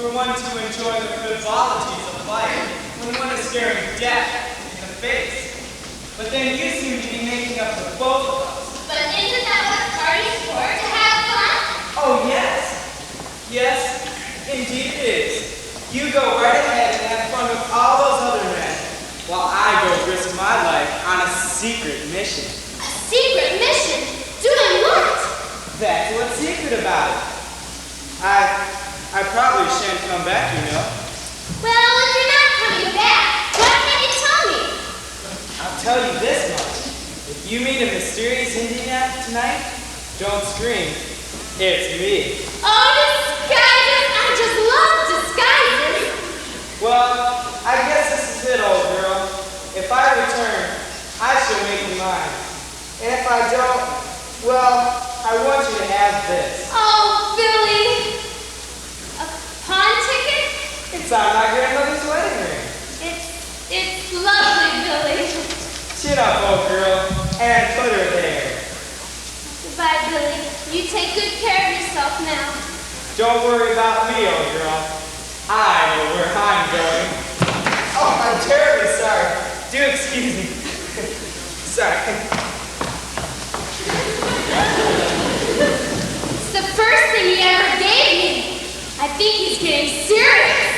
for one to enjoy the frivolities of life when one is staring death in the face. But then you seem to be making up for both of us. But isn't that what parties for? To have fun? Oh, yes. Yes, indeed it is. You go right ahead and have fun with all those other men, while I go risk my life on a secret mission. A secret mission? Doing what? That's what's secret about it. I probably shan't come back, you know. Well, if you're not coming back, why can't you tell me? I'll tell you this much. If you meet a mysterious Indian tonight, don't scream. It's me. Oh, disguises! I just love disguises! Well, I guess this is it, old girl. If I return, I shall make you mine. And if I don't, well, I want you to have this. Oh, Billy! A pawn ticket? It's on my grandmother's wedding ring. It's lovely, Billy. Chin up, old girl, and put her there. Goodbye, Billy. You take good care of yourself now. Don't worry about me, old girl. I know where I'm going. Oh, I'm terribly sorry. Do excuse me. Sorry. It's the first thing he ever gave me. I think he's getting serious.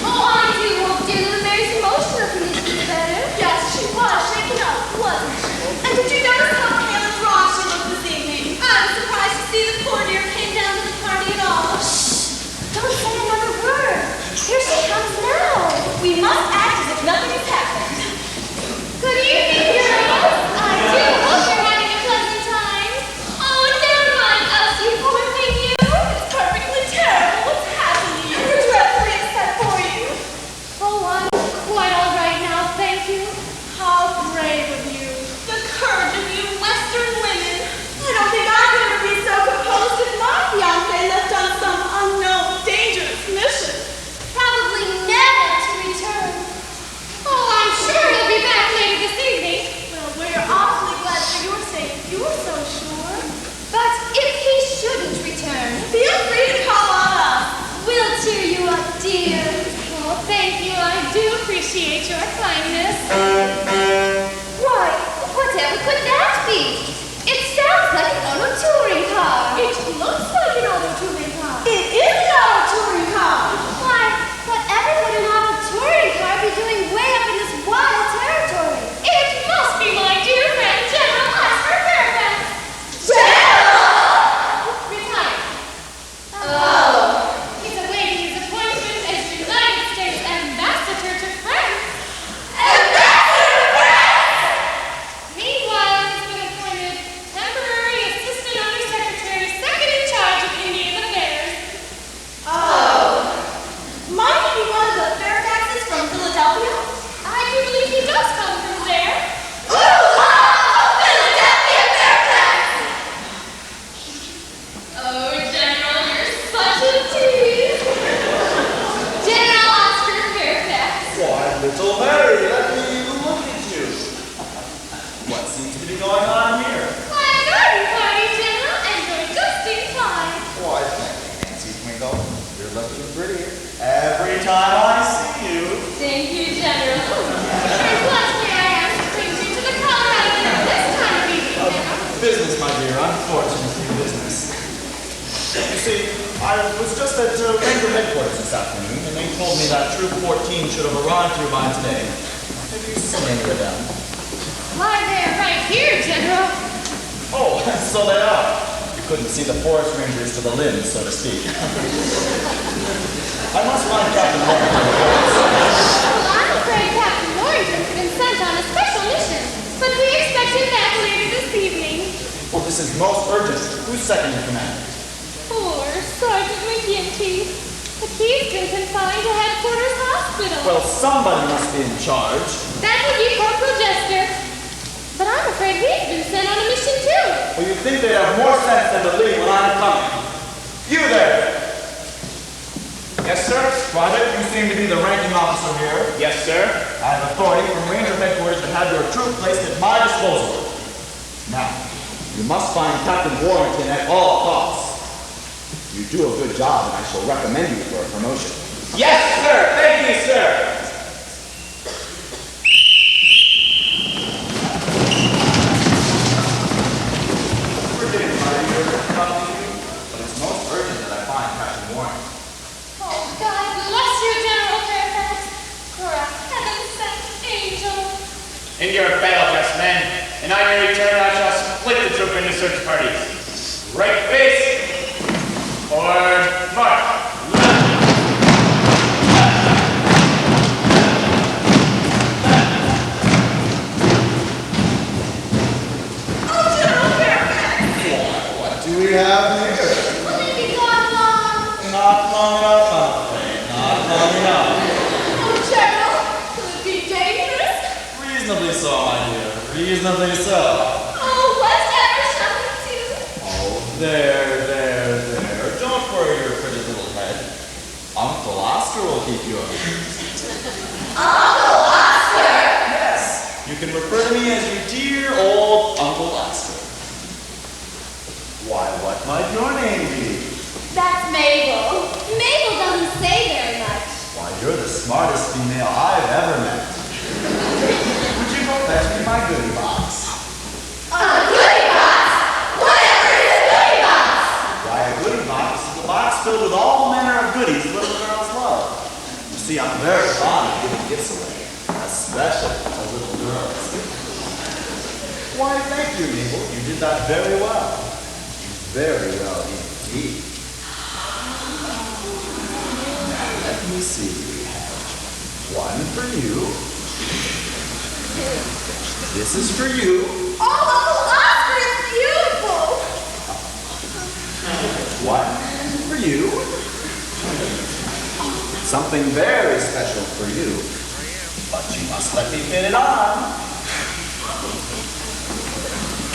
Oh, I do hope dear little Mary's emotional condition is better. Yes, she was shaken up, wasn't she? And did you notice how pale and drawn she looked this evening? I was surprised to see the poor dear came down to the party at all. Shh! Don't say another word. Here she comes now. We must act as if nothing has happened. Good evening, girls. I do hope you're having a pleasant time. Oh, never mind us, you poor thing, you. It's perfectly terrible. What's happened to you? We're dreadfully upset for you. Oh, I'm quite all right now, thank you. How brave of you. The courage of you Western women. I don't think I could ever be so composed if my fiancé left on some unknown, dangerous mission. Probably never to return. Oh, I'm sure he'll be back later this evening. Well, we're awfully glad for your sake. You were so sure. But if he shouldn't return, Feel free to call on us. we'll cheer you up, dear. Oh, thank you. I do appreciate your kindness. Why, whatever could that be? It sounds like an auto touring car. It looks like an auto touring car. It is an auto touring car. Why, whatever would an auto touring car be doing way up in this wild territory? It must be my dear friend, General Oscar Fairfax. Retired. Oh. He's awaiting his appointment as United States Ambassador to France. Meanwhile, he's been appointed temporary assistant undersecretary, second in charge of Indian affairs. Oh. Might he be one of the Fairfaxes from Philadelphia? I do believe he does come from there. Philadelphia Fairfax! Oh, General, you're such a tease. General Oscar Fairfax. Why, little Mary, let me look at you. What seems to be going on here? My garden party, General, and you're just in time. Why, thank you, Nancy Twinkle. You're looking prettier every time I see you. Thank you, General. And what may I ask brings you to the Colorado at this time of evening, General? Business, my dear, unfortunately business. You see, I was just at Ranger headquarters this afternoon, and they told me that Troop 14 should have arrived here by today. Have you seen any of them? Why, they're right here, General. Oh, so they are. You couldn't see the forest rangers to the limbs, so to speak. I must find Captain Morgan. Well, I'm afraid Captain Warrington's been sent on a special mission, but we expect him back later this evening. Well, this is most urgent. Who's second in command? Poor Sergeant McGinty. But he's been confined to headquarters hospital. Well, somebody must be in charge. That would be Corporal Jester. But I'm afraid he's been sent on a mission too. Well, you'd think they'd have more sense than to leave when I'm coming. You there! Yes, sir? Private, you seem to be the ranking officer here. Yes, sir. I have authority from Ranger headquarters to have your troop placed at my disposal. Now, you must find Captain Warrington at all costs. You do a good job, and I shall recommend you for a promotion. Yes, sir. Thank you, sir. We're getting tired of your talking to you, but it's most urgent that I find Captain Warren. Oh, God bless you, General Fairfax. You're a heaven-sent angel. In your battle, yes, men. And on your return, I shall split the troop into search parties. Right face. Forward, march. Oh, General Fairfax. What do we have here? Will they be gone long? Not long enough, not long enough. Oh, General, will it be dangerous? Reasonably so, my dear. Reasonably so. Oh, whatever shall we do? Oh, there. Don't worry your pretty little head. Uncle Oscar will keep you amused. Uncle Oscar! Yes, you can refer to me as your dear old Uncle Oscar. Why, what might your name be? That's Mabel. Mabel doesn't say very much. Why, you're the smartest female I've ever met. Would you go fetch me my goodie box? A goodie box? Whatever is a goodie box? Why, a goodie box is a box filled with all manner of goodies little girls love. You see, I'm very fond of giving gifts away, especially to little girls. Why, thank you, Mabel. You did that very well. Very well indeed. Now, let me see. We have one for you. This is for you. Oh, Uncle Oscar is beautiful. One for you. Something very special for you. But you must let me fit it on.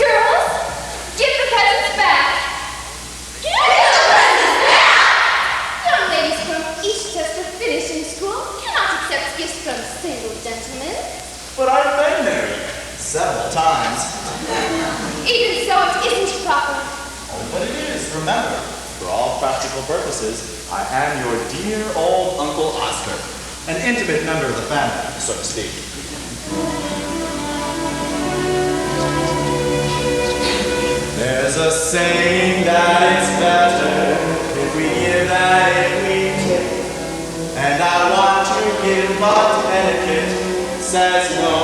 Girls, give the presents back. Give the presents back! Young ladies from each test of finishing school cannot accept gifts from single gentlemen. But I've been married several times. Even so, it isn't proper. Oh, but it is. Remember, for all practical purposes, I am your dear old Uncle Oscar, an intimate member of the family, so to speak. There's a saying that it's better if we give than if we take. And I want to give, but etiquette says no.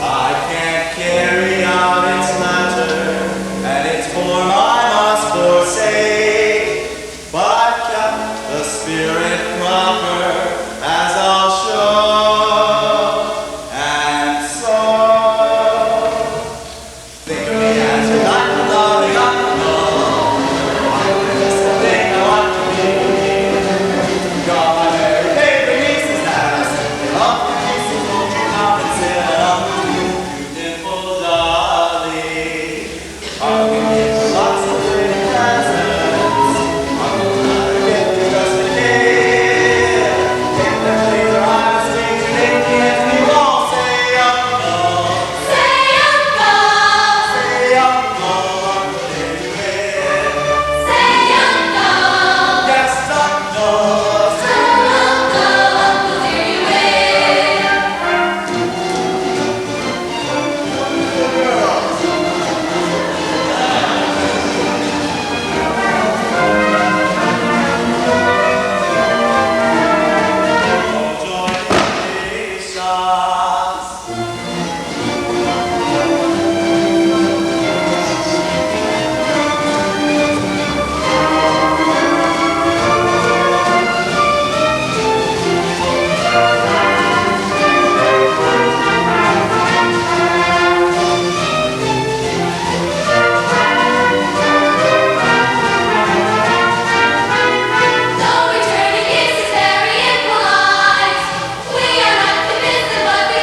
I can't carry out its matter, and its form I must forsake. But I've kept the spirit proper, as I'll show. And so, think of me as your loving uncle. I'm just the thing I want to be. Got my very favorite nieces that I send off the pieces, won't you come and sit up? You dimple darling. I'll give you lots of pretty presents. I'm gonna get you just a kid. If the please are honestly too dainty, if you won't say uncle. Say uncle! Say uncle, uncle, David. Say uncle! Yes, uncle. Say Uncle, Uncle, dear you will. Don't return the gifts is very impolite. We are not convinced of what we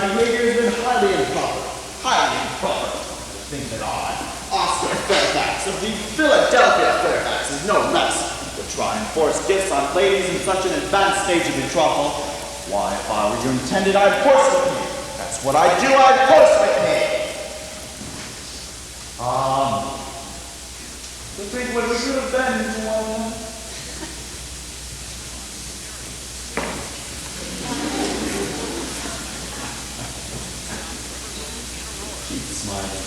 my behavior has been highly improper. Highly improper. Think that I, Oscar Fairfax of the Philadelphia Fairfaxes, no less, would try and force gifts on ladies in such an advanced stage of betrothal. Why, if I were your intended, I'd force with me. That's what I do, I'd force with me. To think what we could have been, well, keep smiling.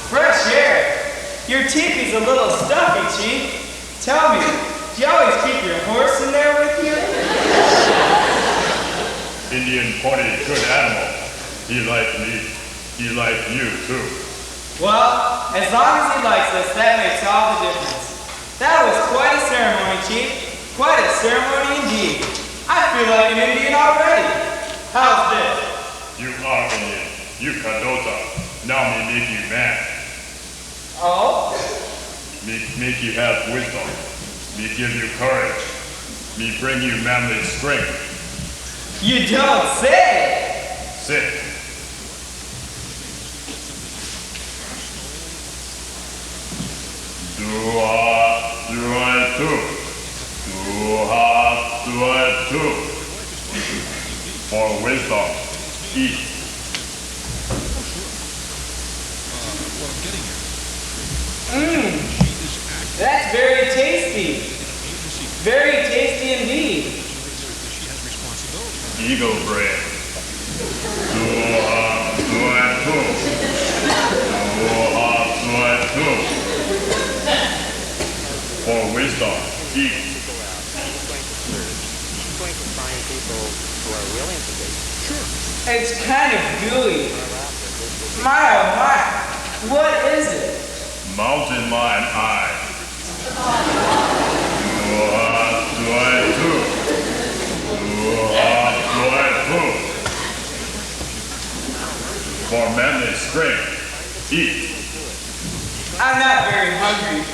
Fresh air. Your teepee's a little stuffy, Chief. Tell me, do you always keep your horse in there with you? Indian Pony, good animal. He liked me. He liked you, too. Well, as long as he likes us, that makes all the difference. That was quite a ceremony, Chief. Quite a ceremony indeed. I feel like an Indian already. How's this? You are Indian. You Kadota. Now me make you man. Oh? Make you have wisdom. Me give you courage. Me bring you manly strength. You don't say! Sit. Do I do. For wisdom, eat. That's very tasty. Very tasty indeed. Eagle bread. Do I do. For wisdom, eat. It's kind of gooey. My oh my, what is it? Mountain mine eye. Do I do. For manly strength, eat. I'm not very hungry.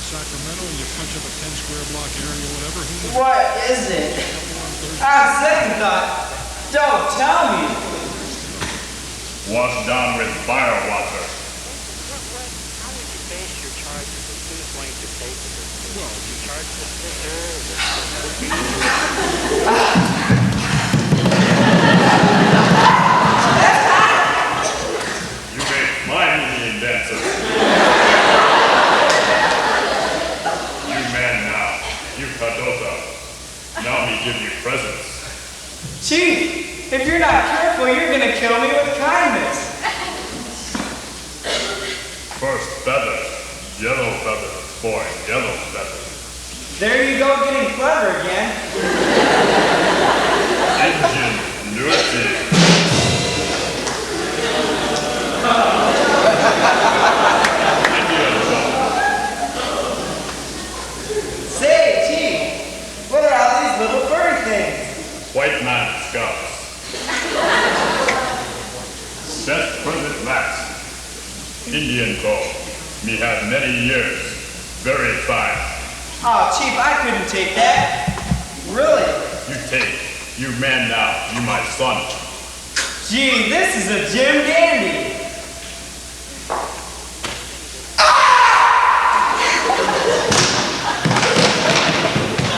Sacramento and you punch up a 10-square block area, whatever. What is it? On second thought, don't tell me. Wash down with fire water. How would you base your charges of who's going to pay for this? Well, you charge the sister. You make my Indian dancer. You man now. You Kadota. give you presents. Chief, if you're not careful, you're gonna kill me with kindness. First feather, yellow feather, boy, yellow feather. There you go, getting clever again. Ingenuity. Indian job. Say, Chief, what are all these little furry things? White man scouts. Best present Max. Indian call. Me have many years. Very fine. Oh, Chief, I couldn't take that. Really? You take. You man now. You my son. Gee, this is a Jim Dandy.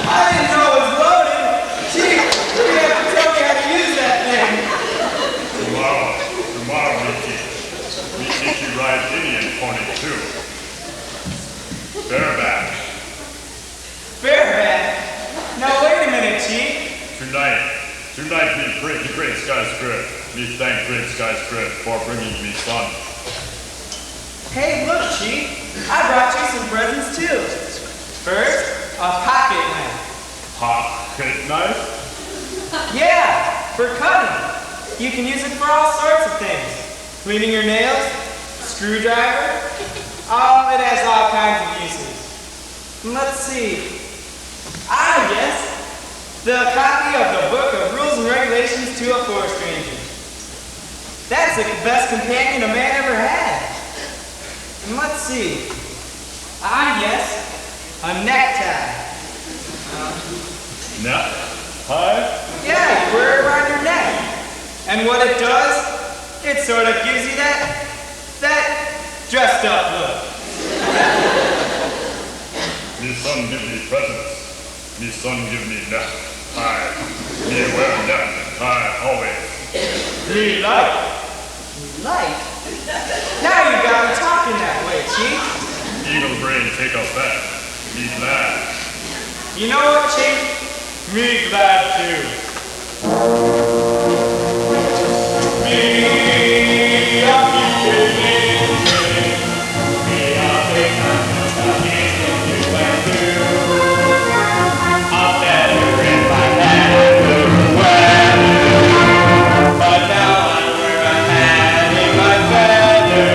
I didn't know it was loaded. Chief, you're gonna have to tell me how to use that thing. Tomorrow, Mickey. Me teach you ride Indian pony too. Bareback. Bareback? Now wait a minute, Chief. Tonight me pray the great sky spirit. Me thank great sky spirit for bringing me son. Hey, look, Chief. I brought you some presents too. First, a pocket knife. Pocket knife? Yeah, for cutting. You can use it for all sorts of things. Cleaning your nails, screwdriver. Oh, it has all kinds of uses. Let's see. Ah, yes. The copy of the Book of Rules and Regulations to a Forest Ranger. That's the best companion a man ever had. And let's see. Ah, yes. A necktie. Necktie? Yeah, you wear it around your neck. And what it does, it sort of gives you that dressed up look. Me son give me presents. Me son give me necktie. Me wear necktie always. Me like. Like? Now you got me talking that way, Chief. Eagle brain take a bet. Me glad. You know what, Chief? Me glad too. Me, I'll keep giving. Me, I'll take my stuff you and do. I'll better in my hat I couldn't wear. But now I wear a hat in my feather.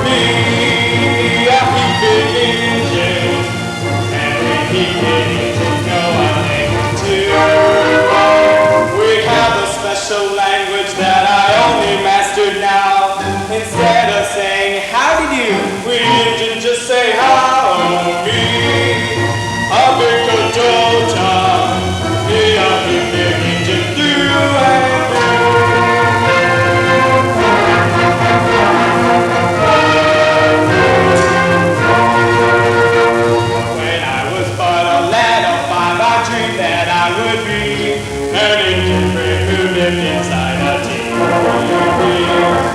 Me, I'll keep giving. And we keep giving. We have a special language that I only mastered now. Instead of saying how do you, we can just say how me. A big Dota, me a big Indian through and when I was but a lad of 5, I dreamed that I would be an Indian brave who lived inside a tea.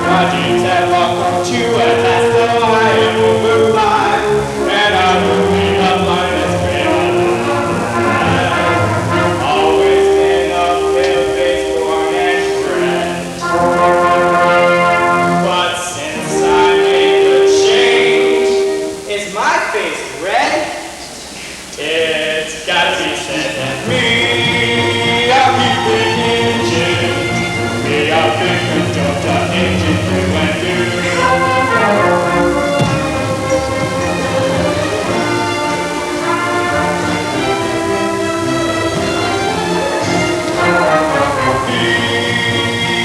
My dreams had long come true at last, though I am overfly, and I will be the finest brave alive. Always been a pale-faced, born and bred. But since I made the change, is my face red? It's gotta be said that me, I'll keep it Indian. Me, I'll pick a Dota Indian through and through. Me,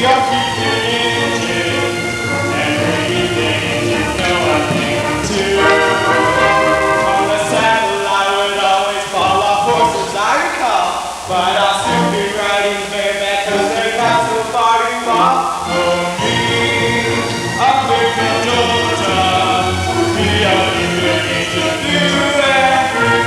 I'll keep it Indian. And we the Indians know I think too. On the saddle I would always fall off horses, I recall. But I'll soon be riding bareback, 'cause they're not so far to fall. Oh, me, I'll pick a Dota. Me, I'll keep it Indian through and me,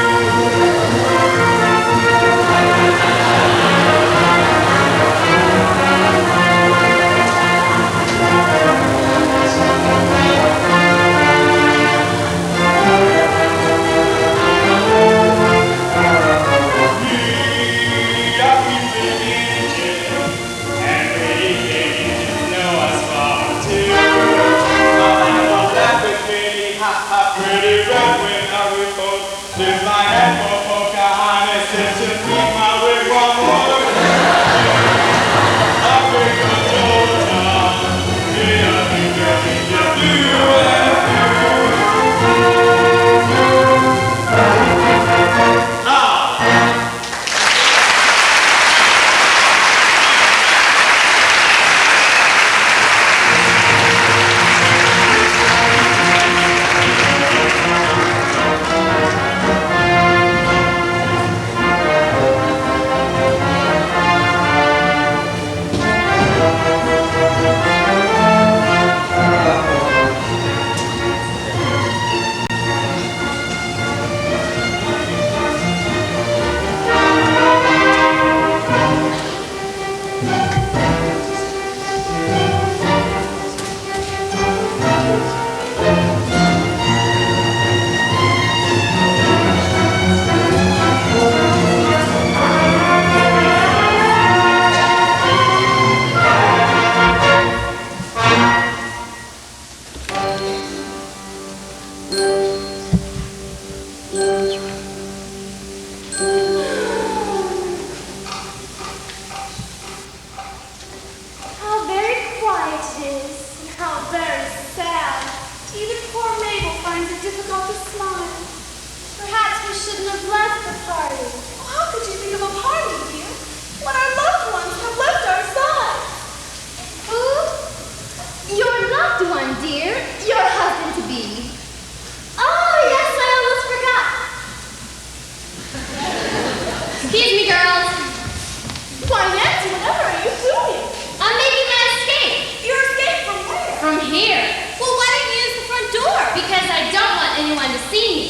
anyone to see me.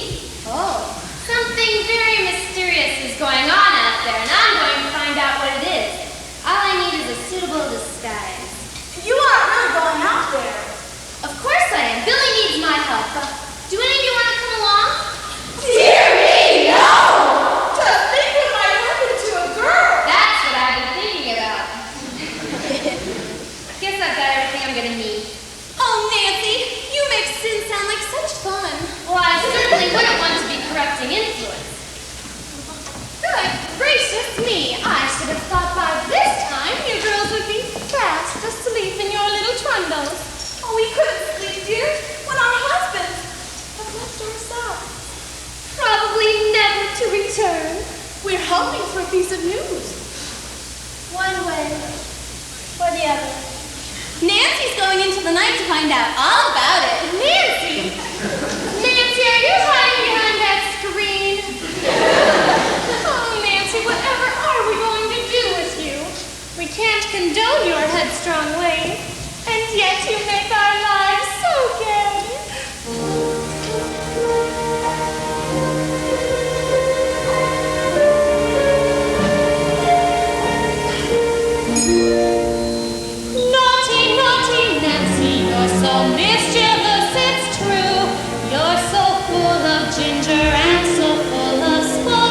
Oh. Something very mysterious is going on out there, and I'm going to find out what it is. All I need is a suitable disguise. You aren't really going out there. Of course I am. Billy needs my help. Do any of you want to come along? Dear me, no! To think what might happen to a girl. That's what I've been thinking about. Guess I've got everything I'm going to need. Oh, Nancy, you make sin sound like such fun. Well, I certainly wouldn't want to be corrupting influence. Good gracious me, I should have thought by this time you girls would be fast asleep in your little trundles. Oh, we couldn't sleep, dear, when our husbands have left our side. Probably never to return. We're hoping for a piece of news. One way or the other. Nancy's going into the night to find out all about it. Nancy! Nancy, are you hiding behind that screen? Oh, Nancy, whatever are we going to do with you? We can't condone your headstrong ways, and yet you make our lives so gay. Naughty, naughty Nancy, you're so mischievous, it's true. You're so full of ginger and so full of spice.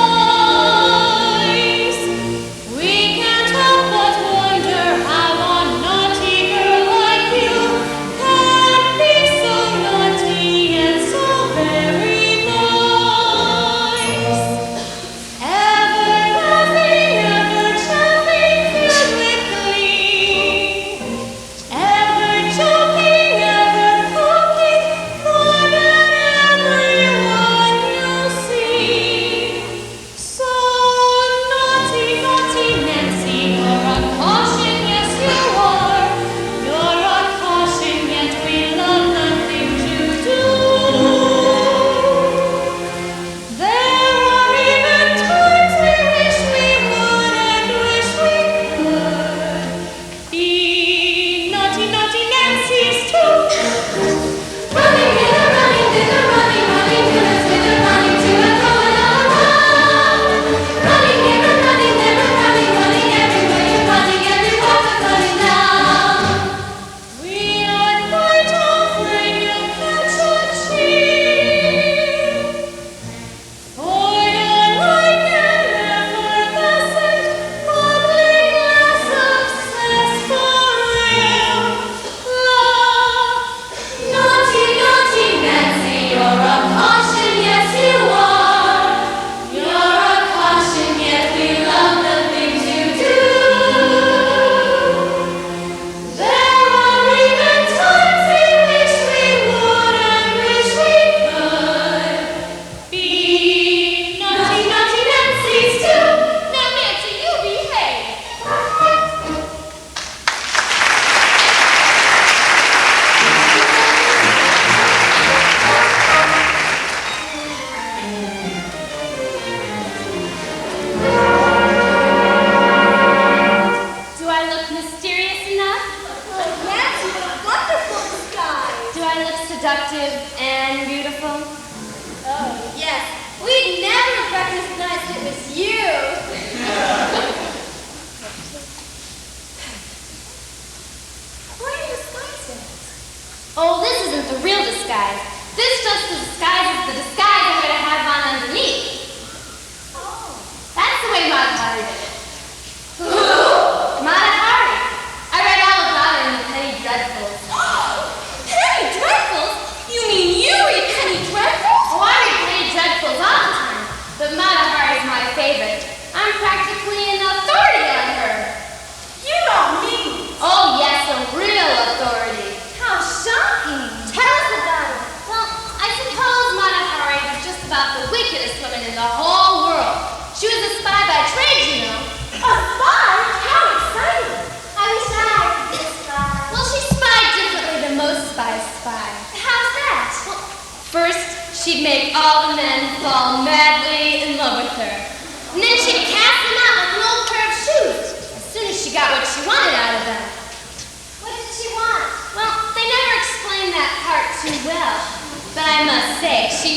We can't help but wonder how a naughty girl like you can be so naughty and so very nice. Ever laughing, ever jumping, filled with glee. Ever joking, ever poking fun at everyone you see. So naughty, naughty Nancy, you're a caution, yes you are. You're a caution, yet we love the things you do. There are even times we wish we would and wish we could be naughty, naughty Nancy's too. Running, thither, running, thither, running, running, thither, thither, running to and fro and all around. Running here and running there and running, running everywhere, you're running everywhere but running down. We are quite afraid you'll catch a cheat. For you're like an effervescent, bubbling glass of sarsaparilla. Naughty, naughty Nancy, you're a caution, yes you are. You're a caution, yet we love the things you do. There are even times we wish we would and wish we could be naughty, naughty Nancy's too. Now Nancy, you behave. Do I look mysterious enough? Nancy, what a wonderful disguise. Do I look seductive and beautiful? Oh, yes. We'd never have recognized it was you. Why are you disguised in it? Oh, this isn't the real disguise. This just disguises the disguise I'm going to have on underneath. Oh. That's the way Mata Hari did it. Who? Mata Hari. I read all about her in the Penny Dreadfuls. Penny Dreadfuls? You mean you read Penny Dreadfuls? Oh, I read Penny Dreadfuls all the time, but Mata Hari is my favorite. I'm practically an authority on her. You don't mean. Oh, yes, a real authority. How shocking. Tell us about her. Well, I suppose Mata Hari was just about the wickedest woman in the whole world. She was a spy by trade, you know. A spy? How exciting. I wish I could be a spy. Well, she spied differently than most spies spy. How's that? Well, first, she'd make all the men fall madly in love with her. And then she'd cast them out like an old pair of shoes as soon as she got what she wanted out of them. What did she want? Well, they never explained that part too well. But I must say, she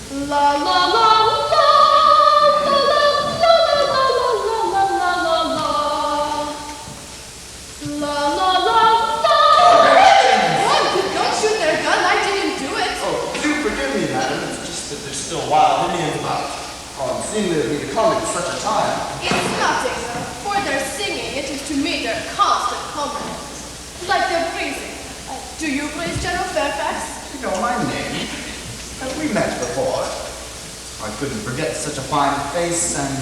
La la la la la la la la la la la la la. La la la la. Don't shoot their gun. I didn't do it. Oh, do forgive me, madam. It's just that there's still wild Indians about. Oh, it seemed to me to come at such a time. It's nothing. For their singing, it is to me their constant company. Like their praising. Do you praise General Fairfax? You know my name. Have we met before? I couldn't forget such a fine face and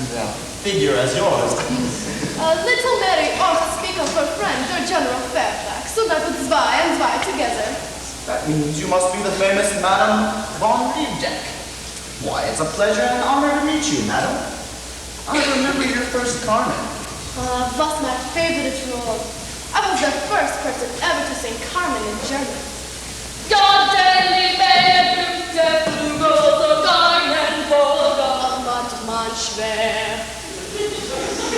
figure as yours. Little Mary ought to speak of her friend, their General Fairfax, so that with zwei and zwei together. That means you must be the famous Madame von Liebdeck. Why, it's a pleasure and honor to meet you, madam. I remember your first Carmen. Was my favorite role. I was the first person ever to sing Carmen in German. Gott der Liebe blühte Flügel, so Garnen voll manchmal schwer.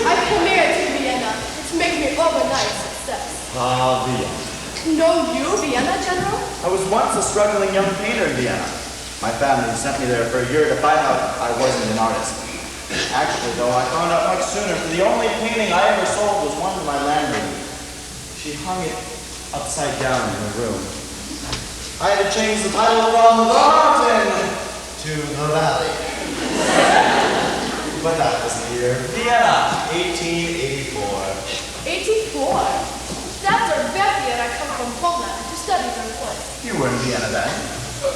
I premiered in Vienna. It's made me overnight success. Vienna. Know you, Vienna, General? I was once a struggling young painter in Vienna. My family sent me there for a year to find out I wasn't an artist. Actually, though, I found out much sooner, for the only painting I ever sold was one to my landlady. She hung it upside down in her room. I had to change the title from The Mountain to The Valley. But that was the year. Vienna, 1884. 84? That's our birth year. I come from Poland to study their place. You were in Vienna then.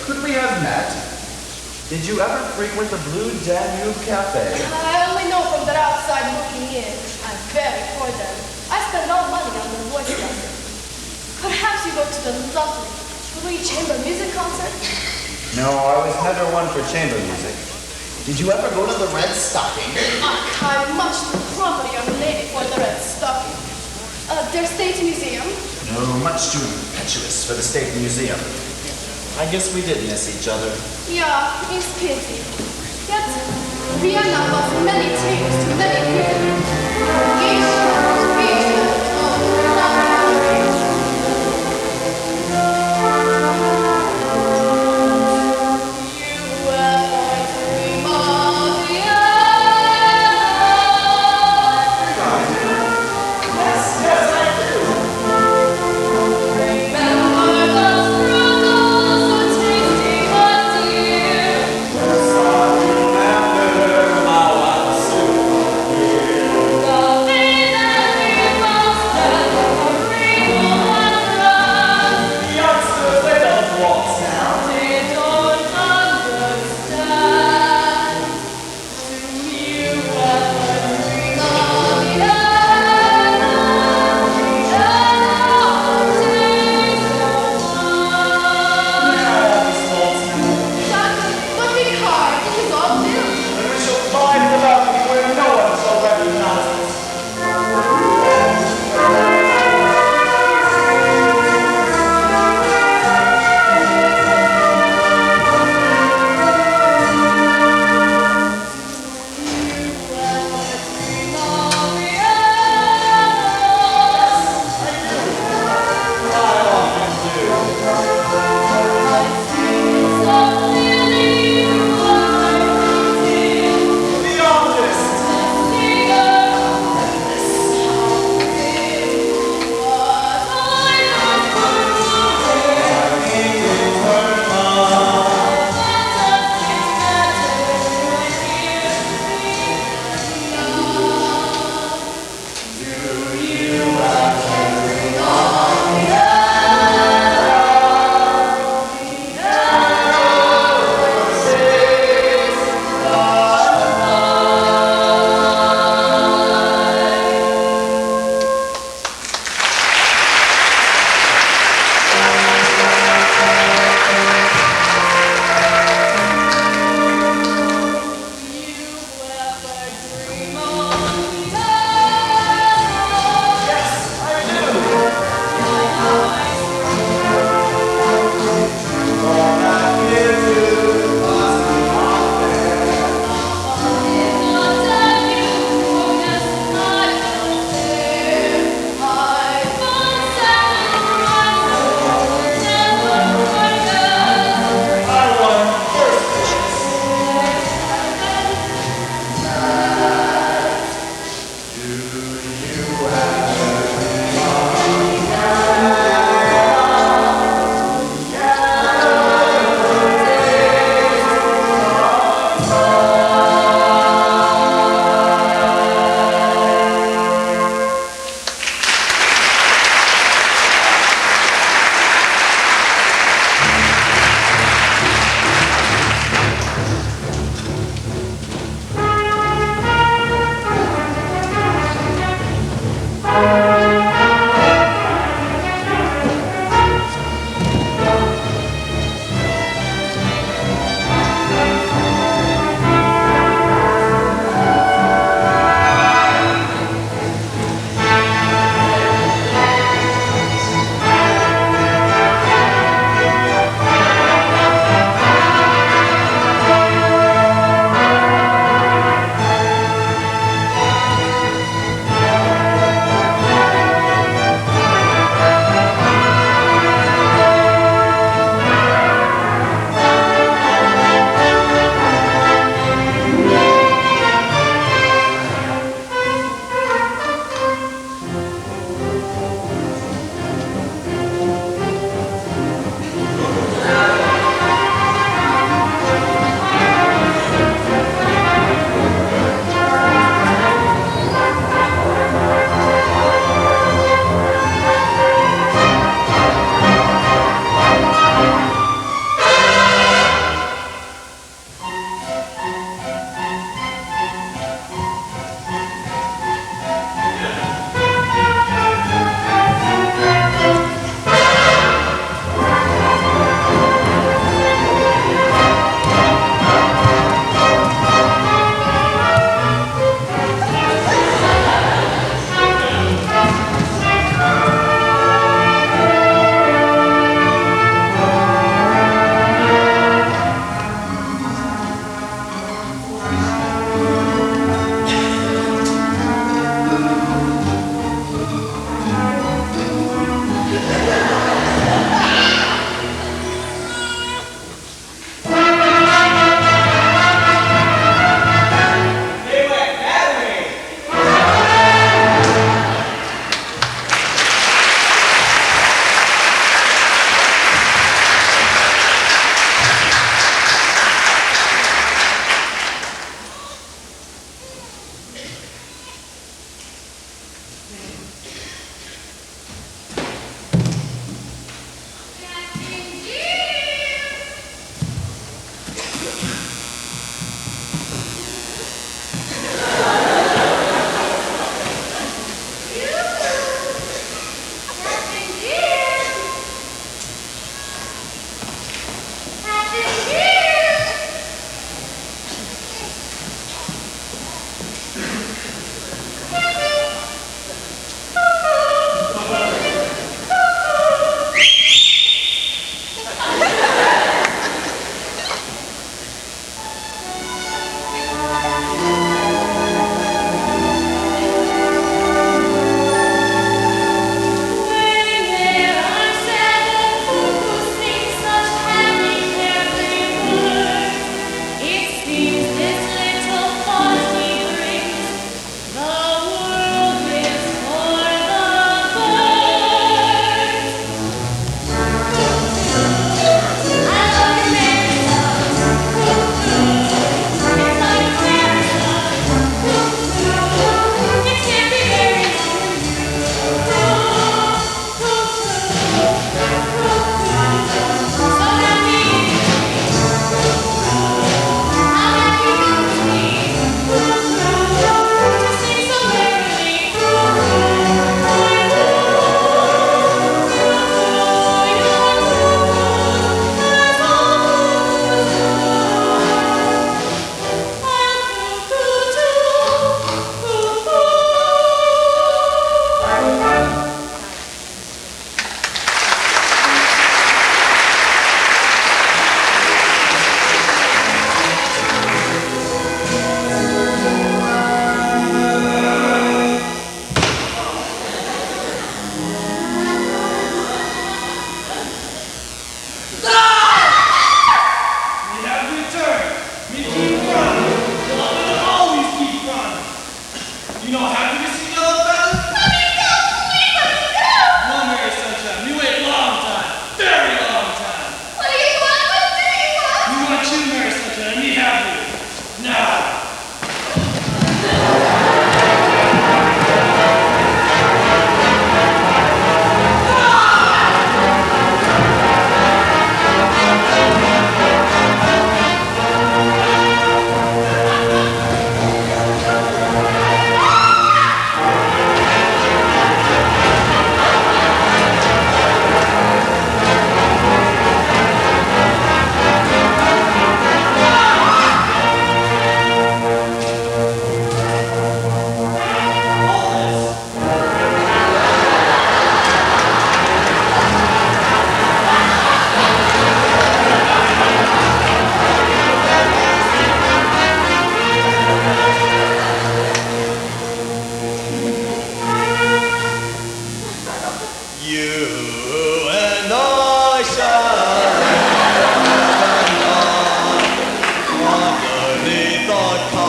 Could we have met? Did you ever frequent the Blue Danube Cafe? I only know from the outside looking in. I'm very poor then. I spend all money on the voice lesson. Perhaps you go to the lovely three-chamber music concert? No, I was never one for chamber music. Did you ever go to the Red Stocking? I'm much too property of a lady for the Red Stocking. Their State Museum? No, much too impetuous for the State Museum. I guess we did miss each other. Yeah, it's pity. Yet, Vienna was many things to many people. Each, Lord